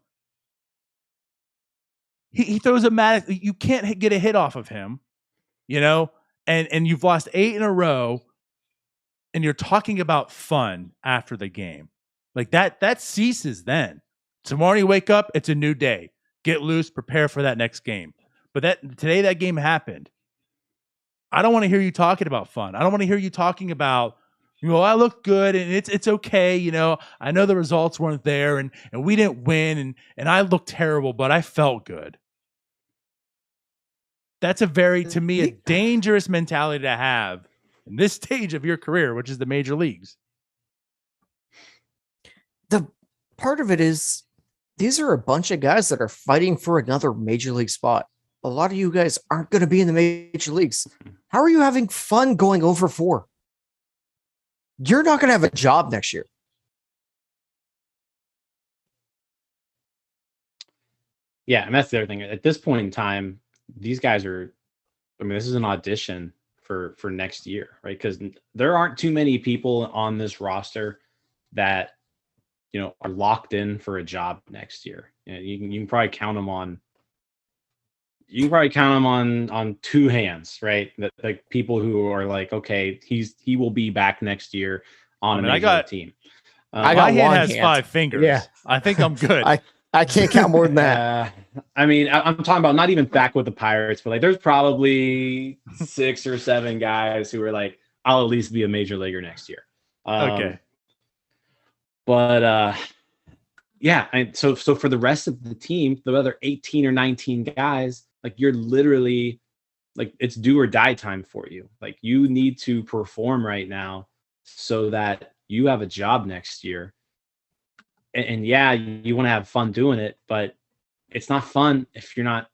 he throws a mat. You can't get a hit off of him, you know, and you've lost 8 in a row, and you're talking about fun after the game. Like that ceases then. Tomorrow you wake up, it's a new day. Get loose, prepare for that next game. But today that game happened. I don't want to hear you talking about fun. I don't want to hear you talking about, I look good and it's okay. I know the results weren't there and we didn't win and I looked terrible, but I felt good. That's to me, a dangerous mentality to have in this stage of your career, which is the major leagues. The part of it is these are a bunch of guys that are fighting for another major league spot. A lot of you guys aren't going to be in the major leagues. How are you having fun going over 4? You're not going to have a job next year. Yeah, and that's the other thing. At this point in time, these guys are, this is an audition for next year, right? Because there aren't too many people on this roster that, are locked in for a job next year. You can probably count them on. You can probably count them on 2 hands, right? That like people who are like, okay, he will be back next year on a major league team. I got my hand has 5 fingers. Yeah, I think I'm good. I can't count more than that. I'm talking about not even back with the Pirates, but like there's probably 6 or 7 guys who are like, I'll at least be a major leaguer next year. Okay. But so for the rest of the team, the other 18 or 19 guys, like you're literally like it's do or die time for you. Like you need to perform right now so that you have a job next year. And yeah, you want to have fun doing it, but it's not fun if you're not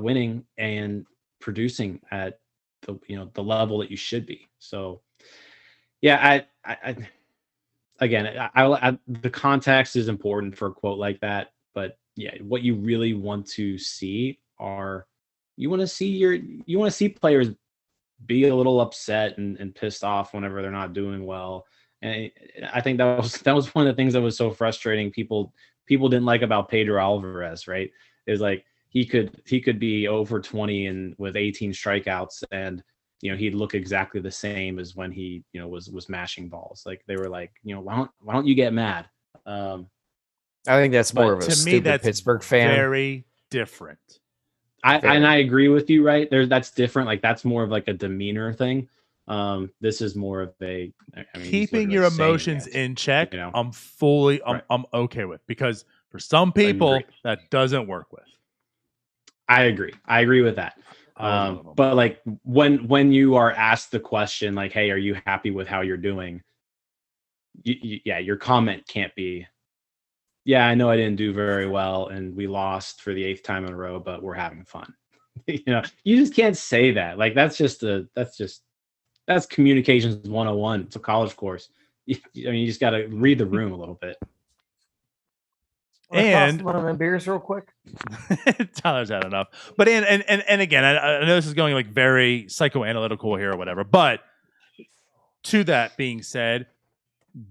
winning and producing at the level that you should be. So yeah, the context is important for a quote like that, but yeah, what you really want to see are you want to see players be a little upset and pissed off whenever they're not doing well. And I think that was one of the things that was so frustrating. People didn't like about Pedro Alvarez, right? Is like he could be over 20 and with 18 strikeouts and he'd look exactly the same as when he, was mashing balls. Like they were like, why don't you get mad? I think that's more of a stupid Pittsburgh fan. Very different. And I agree with you, right? That's different. Like that's more of like a demeanor thing. This is more of a keeping your emotions in check. I'm okay with, because for some people that doesn't work with. I agree with that. But like when you are asked the question, like, hey, are you happy with how you're doing? Your comment can't be, yeah, I know I didn't do very well and we lost for the 8th time in a row, but we're having fun. You just can't say that. Like that's communications 101. It's a college course. You just got to read the room a little bit. And one of them beers real quick. Tyler's had enough. But and again, I know this is going like very psychoanalytical here or whatever. But to that being said,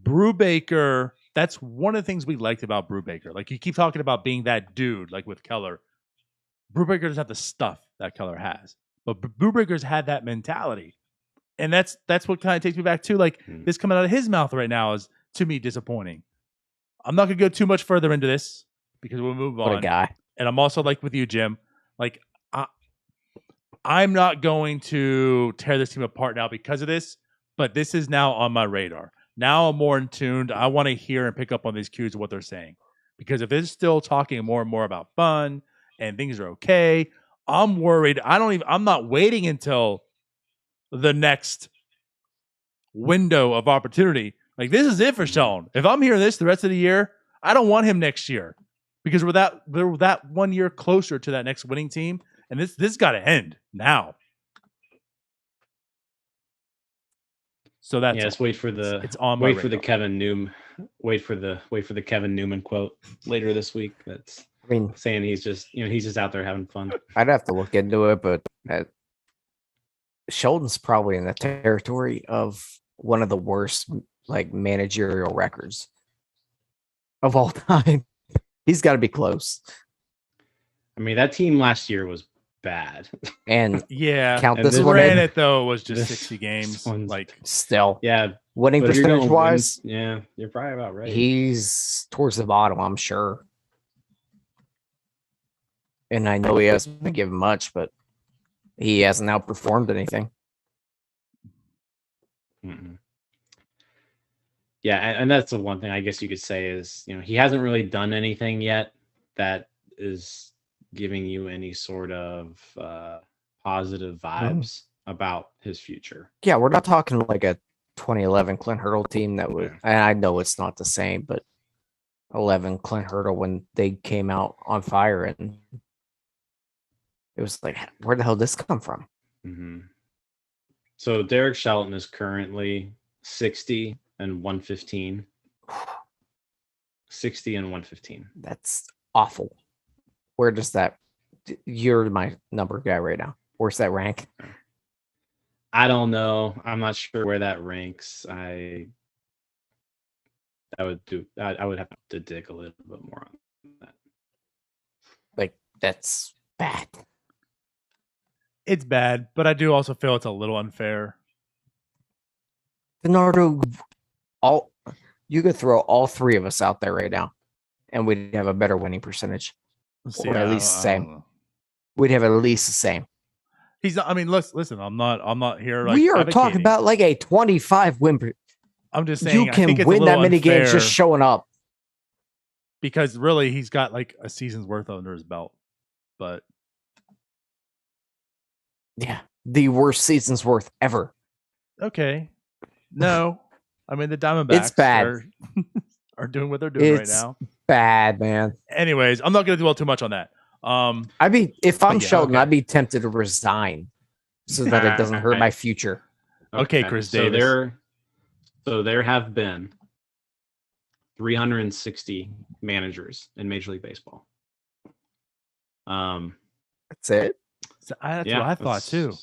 Brubaker, that's one of the things we liked about Brubaker. Like you keep talking about being that dude, like with Keller. Brubaker doesn't have the stuff that Keller has, but Brubaker's had that mentality, and that's what kind of takes me back to like this coming out of his mouth right now is to me disappointing. I'm not going to go too much further into this because we'll move on. What a guy. And I'm also like with you, Jim. Like, I'm not going to tear this team apart now because of this, but this is now on my radar. Now I'm more in tuned. I want to hear and pick up on these cues of what they're saying. Because if it's still talking more and more about fun and things are okay, I'm worried. I'm not waiting until the next window of opportunity. Like, this is it for Sheldon. If I'm hearing this the rest of the year, I don't want him next year because we're that 1 year closer to that next winning team, and this got to end now. So that's just wait for the it's on wait for the Kevin Newman wait for the Kevin Newman quote later this week. That's saying he's just out there having fun. I'd have to look into it, but Sheldon's probably in the territory of one of the worst like managerial records of all time. He's got to be close. I mean, that team last year was bad. And Yeah. count And this this- one in. Granted, though, it was just this- 60 games. this one's- Like, Still, Yeah, winning but if you're going percentage wise, yeah, you're probably about right. he's towards the bottom, I'm sure. And I know he hasn't been given much, but he hasn't outperformed anything. Mm-mm. Yeah, and that's the one thing I guess you could say is, he hasn't really done anything yet that is giving you any sort of positive vibes about his future. Yeah, we're not talking like a 2011 Clint Hurdle team that would, Yeah. and I know it's not the same, but 11 Clint Hurdle when they came out on fire, and it was like, where the hell did this come from? Mm-hmm. So Derek Shelton is currently 60 and 115. 60 and 115. That's awful. Where does that? You're my number guy right now. Where's that rank? I don't know. I'm not sure where that ranks. I would have to dig a little bit more on that. Like, that's bad. it's bad, but I do also feel it's a little unfair. Bernardo, you could throw all three of us out there right now, and we'd have a better winning percentage. See, Or at least the I don't same. know. We'd have at least the same. He's not. I mean, listen. I'm not here. Like, We are talking advocating. about like a 25 win. I'm just saying. You I can think it's a win that little many games unfair just showing up. because really he's got like a season's worth under his belt. But Yeah, the worst season's worth ever. okay, no. I mean, the Diamondbacks It's bad. are doing what they're doing right It's now. bad, man. Anyways, I'm not going to dwell too much on that. I'd be if I'm yeah, Shelton, okay. I'd be tempted to resign so that it doesn't hurt my future. Okay, Chris so Davis. there have been 360 managers in Major League Baseball. That's it. So that's what I thought too.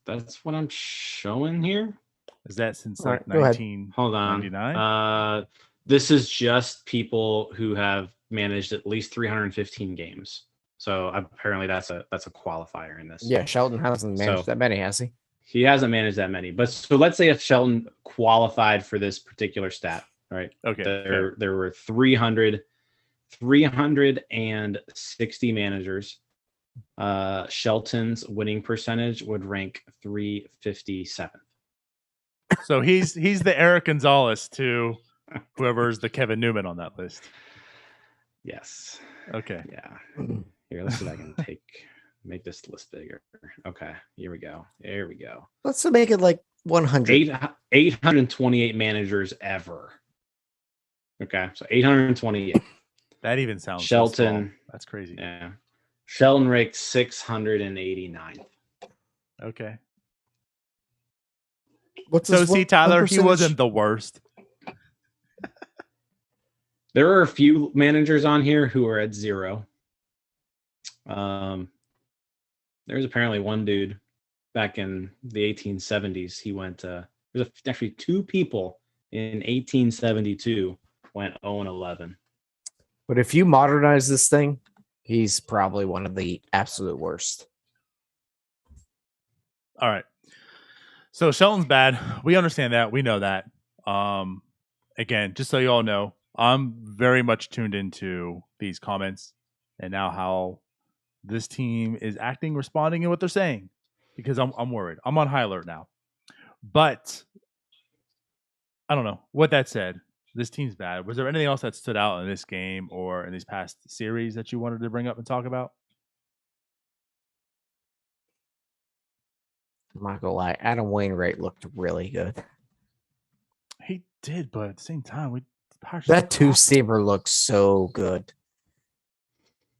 That's what I'm showing here. Is that since All like right, go ahead. 1999? Hold on. This is just people who have managed at least 315 games. So apparently that's a qualifier in this. Yeah, Shelton hasn't managed So- that many, has he? He hasn't managed that many. But so let's say if Shelton qualified for this particular stat, right? Okay, fair. There were 360 managers. Shelton's winning percentage would rank 357. So he's the Eric Gonzalez to whoever's the Kevin Newman on that list. Yes. Okay. Yeah. Here, let's see if I can make this list bigger. Okay, here we go. There we go. Let's make it like 100. 828 managers ever. Okay, so 828. That even sounds so Shelton. small. That's crazy. Yeah. Shelton ranked 689. Okay. What's So his see, win Tyler, he percentage? wasn't the worst. There are a few managers on here who are at 0. There's apparently one dude back in the 1870s. He went. There's actually 2 people in 1872 went 0-11. But if you modernize this thing, he's probably one of the absolute worst. All right. So Shelton's bad. We understand that. We know that. Again, just so you all know, I'm very much tuned into these comments and now how this team is acting, responding, and what they're saying, because I'm worried. I'm on high alert now. But I don't know. With that said, this team's bad. Was there anything else that stood out in this game or in these past series that you wanted to bring up and talk about? I'm not gonna lie, Adam Wainwright looked really good. He did, but at the same time, That 2-seamer looks so good.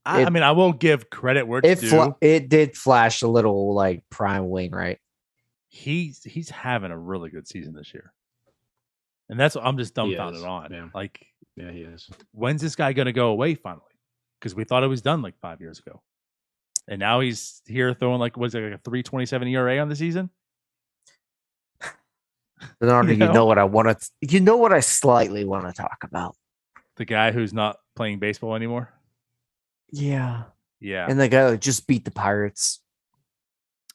I mean, I will give credit where it's due. It did flash a little like prime Wainwright. He's having a really good season this year, and that's what I'm just dumbfounded is, on. yeah. Like, Yeah, he is. when's this guy going to go away finally? Because we thought it was done like 5 years ago, and now he's here throwing like was it like a 3.27 ERA on the season? Bernardo, You know? you know what I want to. You know what I slightly want to talk about. The guy who's not playing baseball anymore. Yeah, Yeah. And the guy that just beat the Pirates.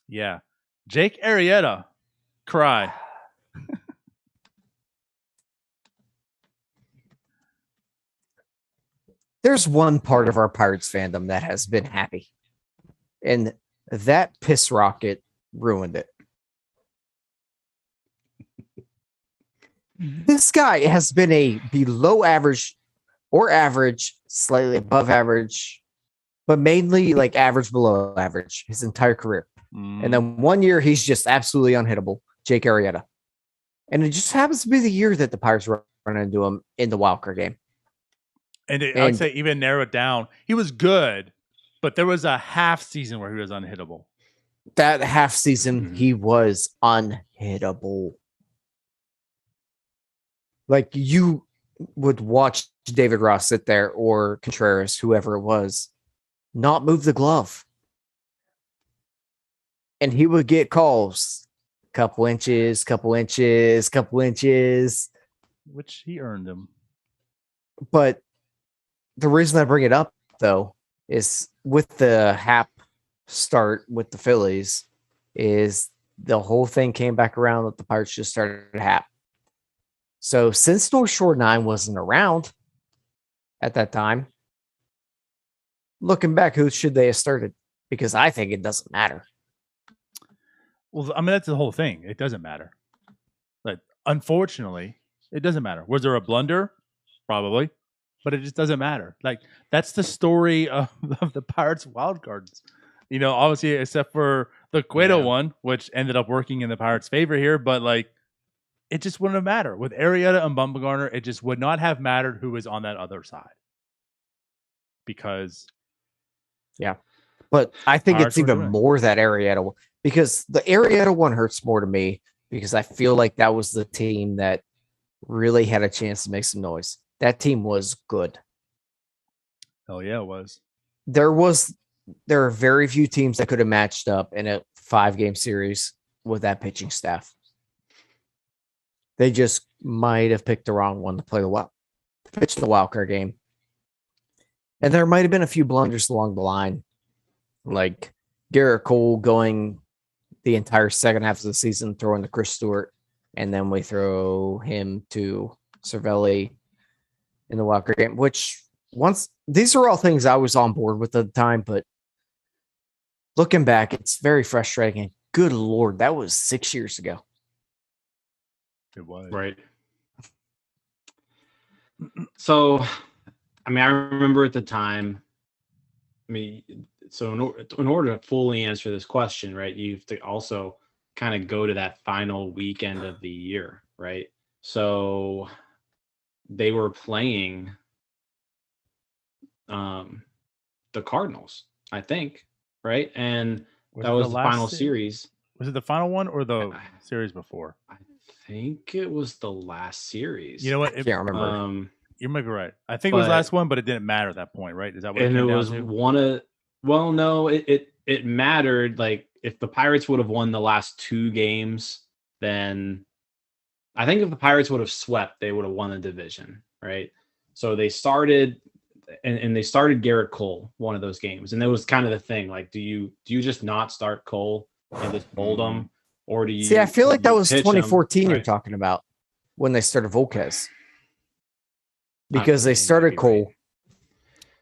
Yeah. Jake Arrieta. Cry. There's one part of our Pirates fandom that has been happy. And that piss rocket ruined it. This guy has been a below average or average, slightly above average, but mainly like average below average his entire career. And then 1 year, he's just absolutely unhittable, Jake Arrieta. And it just happens to be the year that the Pirates run into him in the wildcard game. And I'd say even narrow it down. He was good, but there was a half season where he was unhittable. That half season, he was unhittable. Like you would watch David Ross sit there or Contreras, whoever it was, not move the glove. And he would get calls, couple inches, couple inches, couple inches. Which he earned them. But the reason I bring it up, though, is with the Hap start with the Phillies, is the whole thing came back around that the Pirates just started Hap. So since North Shore 9 wasn't around at that time, looking back, who should they have started? Because I think it doesn't matter. Well, I mean, that's the whole thing. It doesn't matter. But unfortunately, it doesn't matter. Was there a blunder? Probably. But it just doesn't matter. Like, that's the story of the Pirates wild cards. You know, obviously, except for the Cueto one, which ended up working in the Pirates' favor here. But, like, it just wouldn't have mattered. With Arrieta and Bumgarner, it just would not have mattered who was on that other side. Because... Yeah. But I think it's even more that Arrieta one. Because the Arrieta one hurts more to me because I feel like that was the team that really had a chance to make some noise. That team was good. Oh, yeah, it was. There are very few teams that could have matched up in a 5-game series with that pitching staff. They just might have picked the wrong one to pitch the wild card game. And there might have been a few blunders along the line, like Garrett Cole going the entire second half of the season throwing to Chris Stewart, and then we throw him to Cervelli in the wild card game, which these are all things I was on board with at the time, but looking back, it's very frustrating. And good Lord, that was 6 years ago. It was. Right. So, I mean, I remember at the time, so in order to fully answer this question, right, you have to also kind of go to that final weekend of the year, right? So they were playing the Cardinals, I think, right? And that was the final series. Was it the final one or the series before? I think it was the last series. You know what? I can't remember. You might be right. I think it was the last one, but it didn't matter at that point, right? Is that what it came and it down was to? one of well, no, it mattered. Like if the Pirates would have won the last 2 games, then I think if the Pirates would have swept, they would have won the division, right? So they started and they started Garrett Cole one of those games, and that was kind of the thing. Like, do you just not start Cole and just hold him, or do you? See, I feel like that was pitch 2014 him? you're Right. talking about when they started Volquez. Because they started Cole.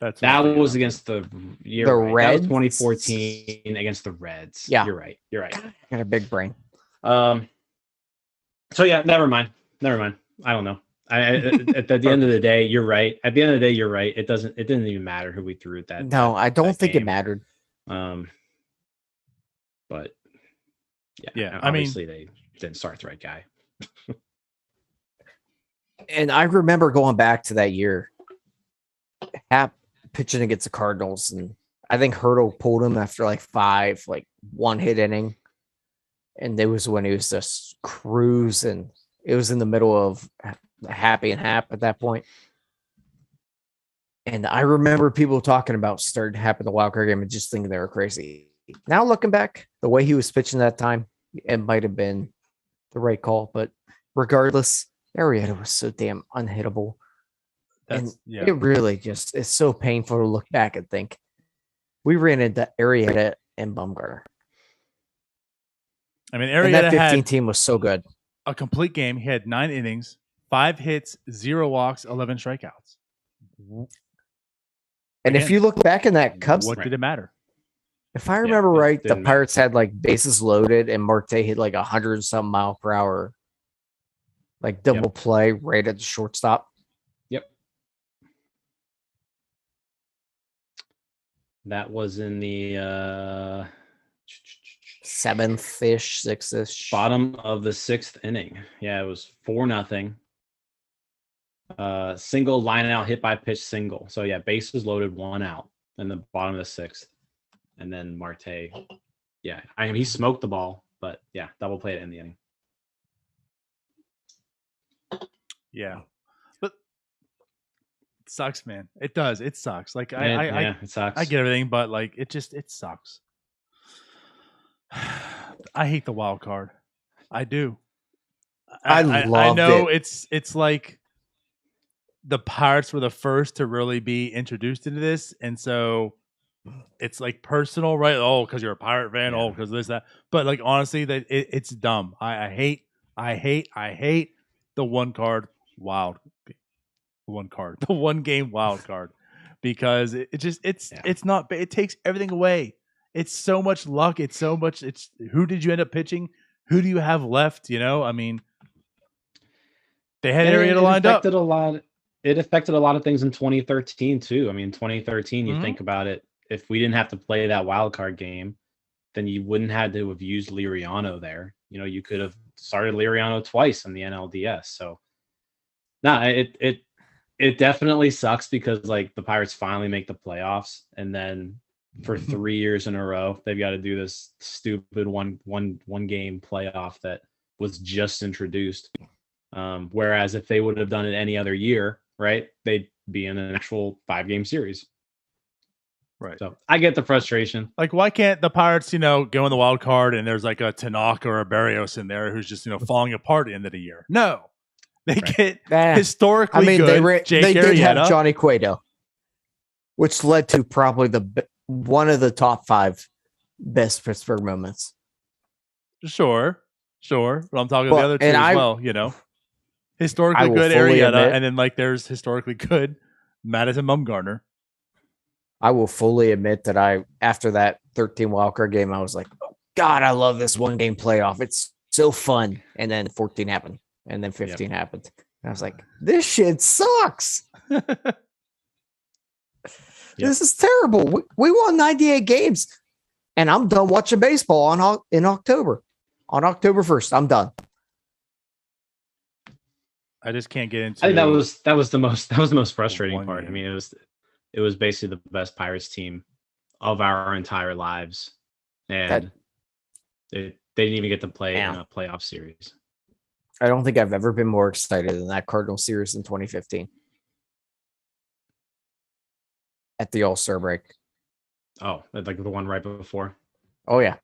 That was against the year. The right. That was Reds? 2014 against the Reds. Yeah. You're right. I got a big brain. So yeah, never mind. I don't know. At the end of the day, you're right. At the end of the day, you're right. It didn't even matter who we threw at that. No, I don't think game. it mattered. But Yeah, obviously they didn't start the right guy. And I remember going back to that year, Hap pitching against the Cardinals, and I think Hurdle pulled him after like 5 1-hit inning, and it was when he was just cruising. It was in the middle of Happy and Hap at that point. And I remember people talking about starting Hap in the wild card game and just thinking they were crazy. Now looking back, the way he was pitching that time, it might have been the right call, but regardless, Arrieta was so damn unhittable. It really just, it's so painful to look back and think, We ran into Arietta and Bumgarner. I mean, And that Arrieta 15 had team was so good. a complete game. He had 9 innings, 5 hits, 0 walks, 11 strikeouts. And if Again, you look back in that Cubs, what did it matter? if I remember right, the didn't matter. Pirates had like bases loaded and Marte hit like 100 and some mile per hour, like double play right at the shortstop. Yep. That was in the 7th-ish, 6th-ish. bottom of the 6th inning. Yeah, it was 4-0. Single line out, hit by pitch single. So yeah, bases loaded, 1 out in the bottom of the 6th. And then Marte, yeah, I mean, he smoked the ball, but yeah, double played it in the inning. Yeah. But it sucks, man. It does. It sucks. Like It sucks. I get everything, but like it sucks. I hate the wild card. I do. I loved know it. it's like the Pirates were the first to really be introduced into this, and so it's like personal, right? Oh, because you're a Pirate fan. Yeah. Oh, because this that. But like honestly, that it's dumb. I hate the one game wild card because it's not. It takes everything away. It's so much luck. It's so much. It's who did you end up pitching? Who do you have left? You know, I mean, they had Arrieta lined up. It affected a lot of things in 2013 too. I mean, 2013, you think about it. If we didn't have to play that wild card game, then you wouldn't have to have used Liriano there. You know, you could have started Liriano twice in the NLDS. So, it definitely sucks because like the Pirates finally make the playoffs, and then for 3 years in a row, they've got to do this stupid one game playoff that was just introduced. Whereas if they would have done it any other year, right, they'd be in an actual 5-game series. Right. So I get the frustration. Like, why can't the Pirates, go in the wild card and there's like a Tanaka or a Barrios in there who's just, falling apart at the end of the year? No. They get historically good. They did have Johnny Cueto, which led to probably one of the top 5 best Pittsburgh moments. Sure. But I'm talking the other two as well, Historically good Arrieta, and then like there's historically good Madison Bumgarner. I will fully admit that after that 13 wildcard game, I was like, oh, God, I love this 1-game playoff. It's so fun. And then 14 happened. And then 15 happened. And I was like, this shit sucks. This is terrible. We won 98 games. And I'm done watching baseball in October. On October 1st, I'm done. I just can't get into. I think that was the most frustrating part. I mean, it was basically the best Pirates team of our entire lives, and they didn't even get to play in a playoff series. I don't think I've ever been more excited than that Cardinal series in 2015 at the All-Star break. Oh, like the one right before. Oh yeah.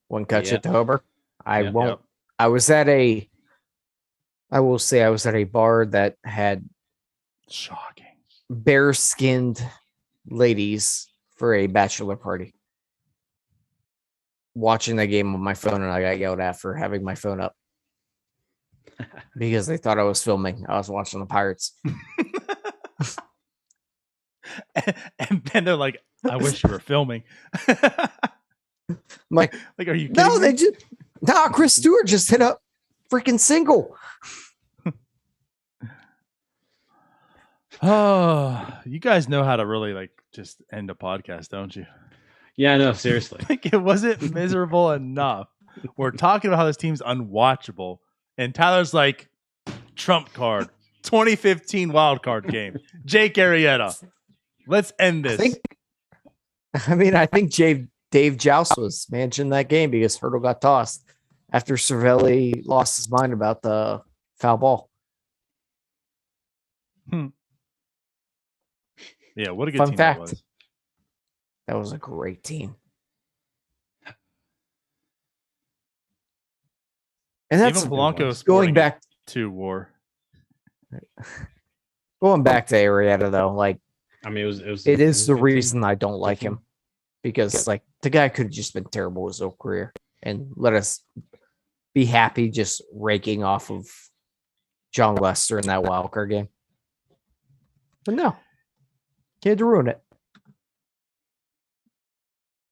One catch at the Hober. I will say I was at a bar that had shocking bare-skinned ladies for a bachelor party. Watching that game on my phone, and I got yelled at for having my phone up because they thought I was filming. I was watching the Pirates. And then they're like, I wish you were filming. like, are you kidding me? Chris Stewart just hit a freaking single. Oh, you guys know how to really like just end a podcast, don't you? Yeah, no, seriously. Like it wasn't miserable enough. We're talking about how this team's unwatchable, and Tyler's like, trump card, 2015 wild card game, Jake Arrieta. Let's end this. I think Dave Joust was managing that game because Hurdle got tossed after Cervelli lost his mind about the foul ball. Yeah, what a good fun team fact. That was. That was a great team. And that's even Polanco going back to war. Going back to Arrieta though, like I mean, it was the good reason team. I don't like him, because like the guy could have just been terrible his whole career, and let us be happy just raking off of John Lester in that wild card game. But no, he had to ruin it.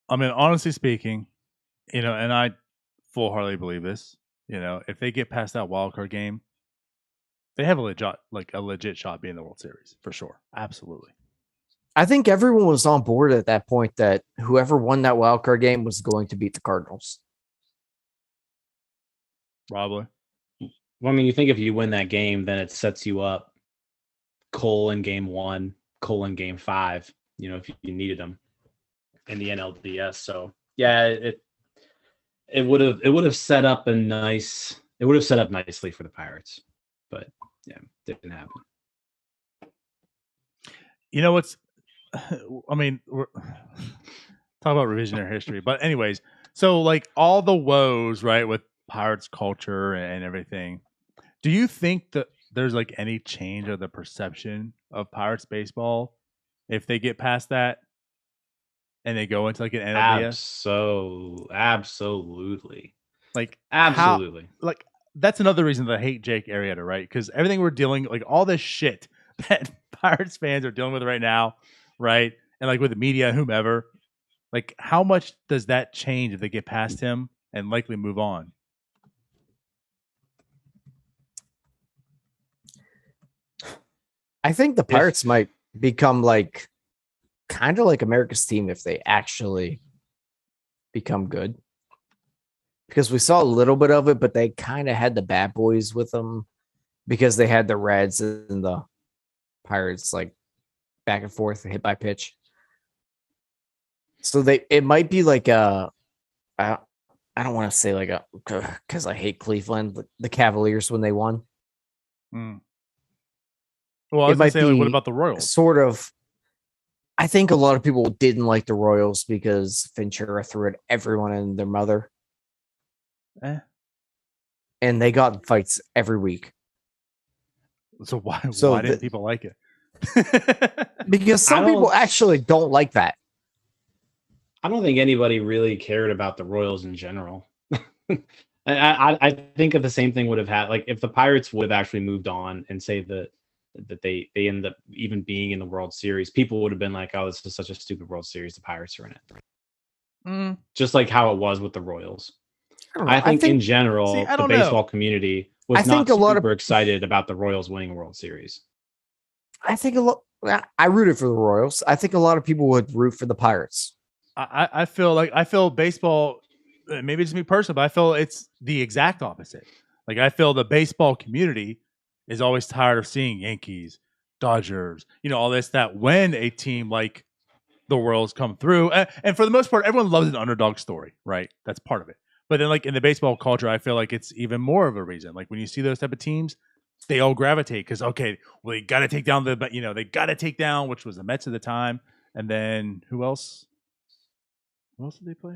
I mean, honestly speaking, and I full-heartedly believe this. If they get past that wild card game, they have a legit shot being in the World Series for sure. Absolutely. I think everyone was on board at that point that whoever won that wild card game was going to beat the Cardinals. Probably. Well, I mean, you think if you win that game, then it sets you up Cole in game 1, Cole in game 5, if you needed them in the NLDS. So yeah, it would have set up nicely for the Pirates. But yeah, didn't happen. What's I mean, we're talk about revisionary history, but anyways, so like all the woes, right, with Pirates culture and everything, do you think that there's like any change of the perception of Pirates baseball if they get past that and they go into like an NLDS? Absolutely. Like absolutely. That's another reason that I hate Jake Arrieta, right? Because everything we're dealing, like all this shit that Pirates fans are dealing with right now, right? And like with the media and whomever, like how much does that change if they get past him and likely move on? I think the Pirates might become like kind of like America's team if they actually become good. Because we saw a little bit of it, but they kind of had the bad boys with them because they had the Reds and the Pirates like back and forth, hit by pitch. So it might be like I don't want to say like because I hate Cleveland, the Cavaliers when they won. Mm. Well, I was going to say, like, what about the Royals? Sort of. I think a lot of people didn't like the Royals because Ventura threw at everyone and their mother. And they got in fights every week. So why didn't people like it? Because some people actually don't like that. I don't think anybody really cared about the Royals in general. I think if the same thing would have had, like if the Pirates would have actually moved on and say that they ended up even being in the World Series, people would have been like, oh, this is such a stupid World Series. The Pirates are in it. Just like how it was with the Royals. I think in general, the baseball community was not super excited about the Royals winning a World Series. I think I rooted for the Royals. I think a lot of people would root for the Pirates. I feel baseball, maybe it's me personally, but I feel it's the exact opposite. Like I feel the baseball community is always tired of seeing Yankees, Dodgers, all this, that when a team like the Royals come through, and for the most part, everyone loves an underdog story, right? That's part of it. But then like in the baseball culture, I feel like it's even more of a reason. Like when you see those type of teams, they all gravitate because, okay, well, they got to take down they got to take down, which was the Mets at the time. And then who else? Who else did they play?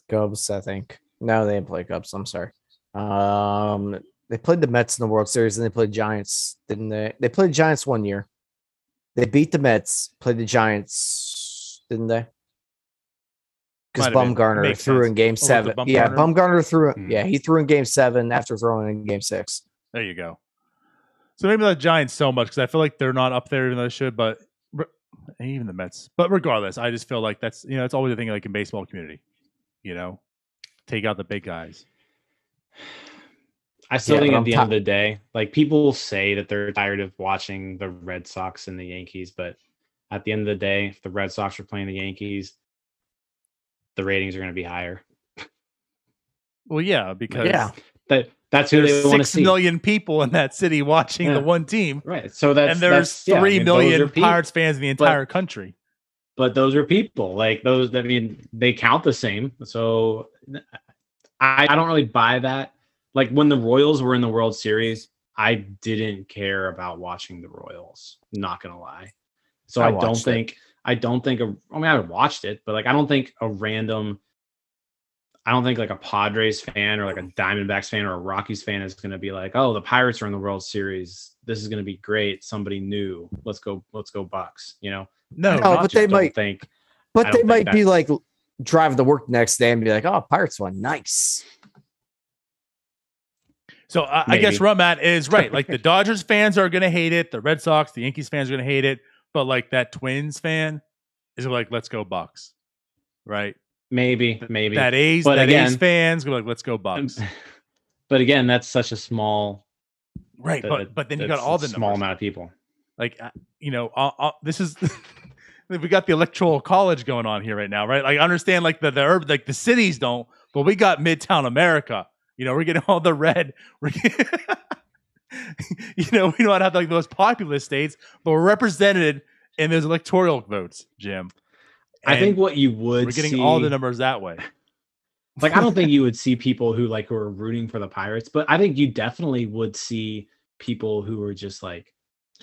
Cubs, I think. No, they didn't play Cubs. I'm sorry. They played the Mets in the World Series and they played Giants, didn't they? They played Giants one year. They beat the Mets, played the Giants, didn't they? Because Bumgarner threw in game 7. Yeah, Bumgarner threw. Yeah, he threw in game 7 after throwing in game 6. There you go. So maybe the Giants so much because I feel like they're not up there even though they should, but even the Mets. But regardless, I just feel like that's it's always a thing like in baseball community. Take out the big guys. I still think at the end of the day, like people say that they're tired of watching the Red Sox and the Yankees, but at the end of the day, if the Red Sox are playing the Yankees, the ratings are going to be higher. Well, yeah, because that's who they want to see. 6 million people in that city watching the one team, right? So there's 3 million Pirates fans in the entire country. But those are people like those. I mean, they count the same. So I don't really buy that. Like when the Royals were in the World Series, I didn't care about watching the Royals. Not gonna lie. So I don't think I watched it, but like I don't think a random I don't think like a Padres fan or like a Diamondbacks fan or a Rockies fan is going to be like, oh, the Pirates are in the World Series. This is going to be great. Somebody new. Let's go Bucks. You know, No, No, but they might. think. I But don't they think might be that's- like driving to work the next day and be like, "Oh, Pirates won, nice." So I guess Maybe. where I'm at is right. Like the Dodgers fans are going to hate it. The Red Sox, the Yankees fans are going to hate it. But like that Twins fan is like, let's go Bucks. Right. maybe. That A's, But that again- A's fans go like, let's go Bucks. But again, that's such a small. Right. But then you got that's all a the small numbers. amount of people. Like, this is, we got the electoral college going on here right now, right? Like I understand like the urban, like the cities don't, but we got Midtown America. You know, we're getting all the red. We're getting, we don't have like the most populous states, but we're represented in those electoral votes, Jim. I think And what you would we're getting see, all the numbers that way. like I don't think you would see people who are rooting for the Pirates, but I think you definitely would see people who are just like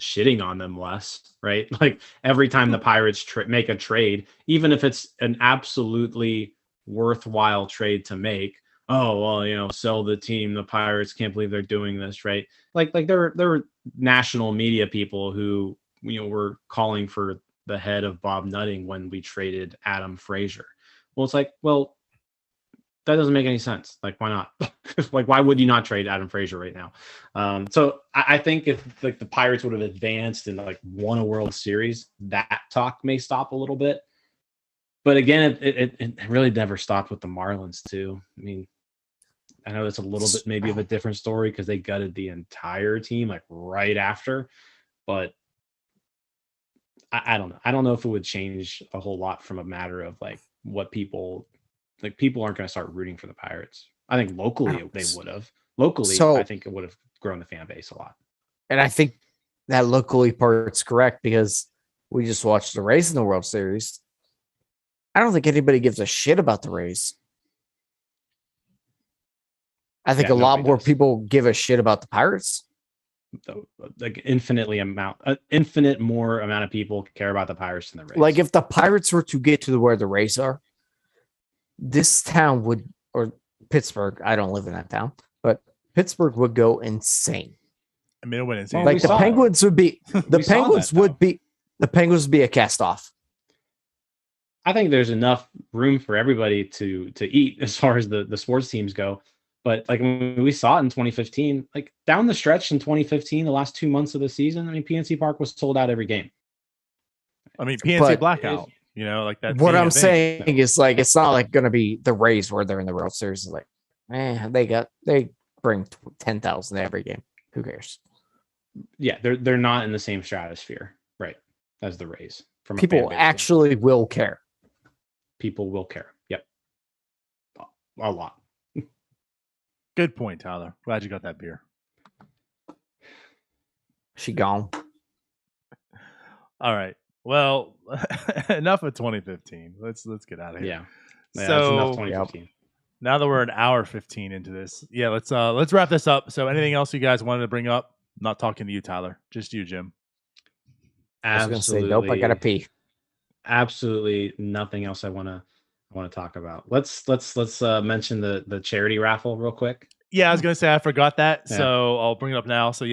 shitting on them less, right? Like every time the Pirates make a trade, even if it's an absolutely worthwhile trade to make, oh well, sell the team. The Pirates can't believe they're doing this, right? Like there were national media people who were calling for the head of Bob Nutting when we traded Adam Frazier. Well, it's like, well, that doesn't make any sense. Like, why not? Like, why would you not trade Adam Frazier right now? So I think if like the Pirates would have advanced and like won a World Series, that talk may stop a little bit. But again, it really never stopped with the Marlins too. I mean, I know that's a little bit maybe of a different story because they gutted the entire team like right after, but I don't know. I don't know if it would change a whole lot from a matter of like what people aren't going to start rooting for the Pirates. I think locally they would have. Locally, So- I think it would have grown the fan base a lot. And I think that locally part's correct because we just watched the Rays in the World Series. I don't think anybody gives a shit about the Rays. I think Yeah, a lot nobody more does. people give a shit about the Pirates. Like infinite more amount of people care about the Pirates than the Rays. Like if the Pirates were to get to where the Rays are, this town would, or Pittsburgh, I don't live in that town, but Pittsburgh would go insane. I mean, it went insane. Well, Like we the saw Penguins would be, the We saw Penguins that, would though. be, the Penguins would be a cast off. I think there's enough room for everybody to eat as far as the sports teams go. But like when we saw it in 2015, like down the stretch in 2015, the last 2 months of the season, I mean, PNC Park was sold out every game. I mean, PNC But- blackout. Like that. What being a I'm thing. saying is like it's not like going to be the Rays where they're in the World Series. It's like, they bring 10,000 every game. Who cares? Yeah, they're not in the same stratosphere, right, as the Rays. From a fan People base actually will care. people will care. Yep, a lot. Good point, Tyler. Glad you got that beer. She gone. All right. Well, enough of 2015. Let's get out of here. Yeah, that's So- enough 2015. Now that we're an hour 15 into this, let's wrap this up. So, anything else you guys wanted to bring up? I'm not talking to you, Tyler. Just you, Jim. I was going to say, nope, I got to pee. Absolutely nothing else I want to talk about. Let's mention the charity raffle real quick. Yeah, I was gonna say I forgot that, Yeah. so I'll bring it up now. So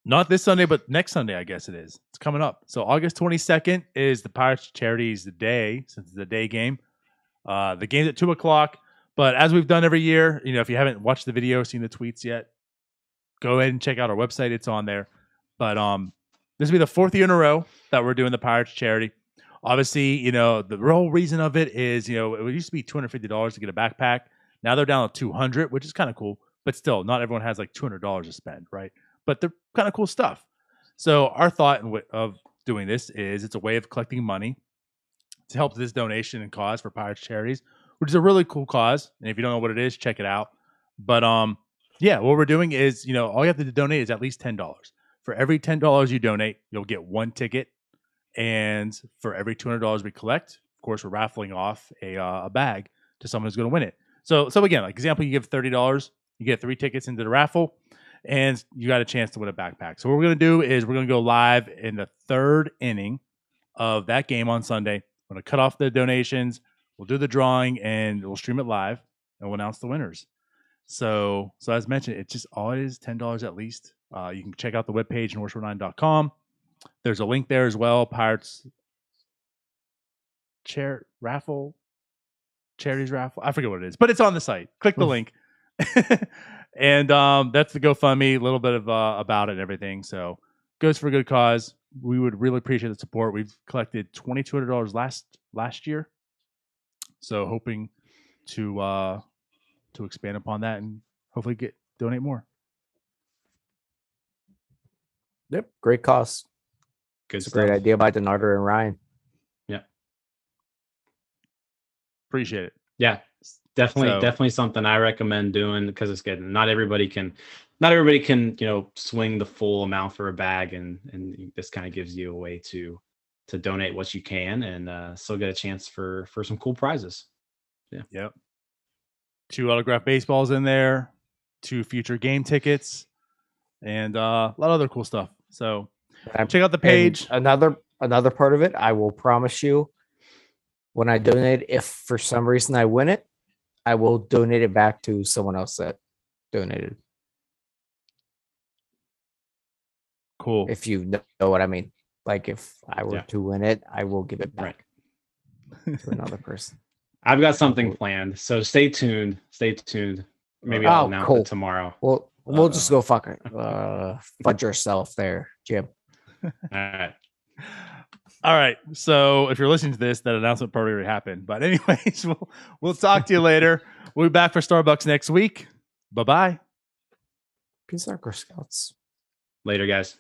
not this Sunday, but next Sunday, I guess it is. It's coming up. So August 22nd is the Pirates Charities Day, since it's a day game. The game's at 2:00. But as we've done every year, if you haven't watched the video, seen the tweets yet, go ahead and check out our website. It's on there. But this will be the 4th year in a row that we're doing the Pirates charity. Obviously, the real reason of it is, it used to be $250 to get a backpack. Now they're down to $200, which is kind of cool. But still, not everyone has like $200 to spend, right? But they're kind of cool stuff. So our thought of doing this is it's a way of collecting money to help this donation and cause for Pirates Charities, which is a really cool cause. And if you don't know what it is, check it out. But what we're doing is, all you have to donate is at least $10. For every $10 you donate, you'll get one ticket. And for every $200 we collect, of course, we're raffling off a bag to someone who's going to win it. So again, like example, you give $30, you get 3 tickets into the raffle, and you got a chance to win a backpack. So what we're going to do is we're going to go live in the 3rd inning of that game on Sunday. We're going to cut off the donations. we'll do the drawing and we'll stream it live and we'll announce the winners. So as mentioned, it's just all it is $10 at least. You can check out the webpage, northshore9.com. There's a link there as well. Pirates charities raffle. I forget what it is, but it's on the site. Click the link. And that's the GoFundMe, a little bit of about it and everything. So goes for a good cause. We would really appreciate the support. We've collected $2,200 last year. So hoping to expand upon that and hopefully donate more. Yep, great cause. Good It's a stuff. great idea by Denarder and Ryan. Yeah. Appreciate it. Yeah. Definitely something I recommend doing because it's good. Not everybody can, swing the full amount for a bag, and this kind of gives you a way to donate what you can and still get a chance for some cool prizes. Yeah. Yep. 2 autographed baseballs in there, 2 future game tickets, and a lot of other cool stuff. So check out the page. And another part of it, I will promise you, when I donate, if for some reason I win it, I will donate it back to someone else that donated. Cool. If you know what I mean. Like if I were to win it, I will give it back to another person. I've got something planned, so stay tuned. Maybe I'll announce it tomorrow. Well, we'll just go fudge yourself there, Jim. All right. So if you're listening to this, that announcement probably already happened. But anyways, we'll talk to you later. We'll be back for Starbucks next week. Bye-bye. Peace out, Girl Scouts. Later, guys.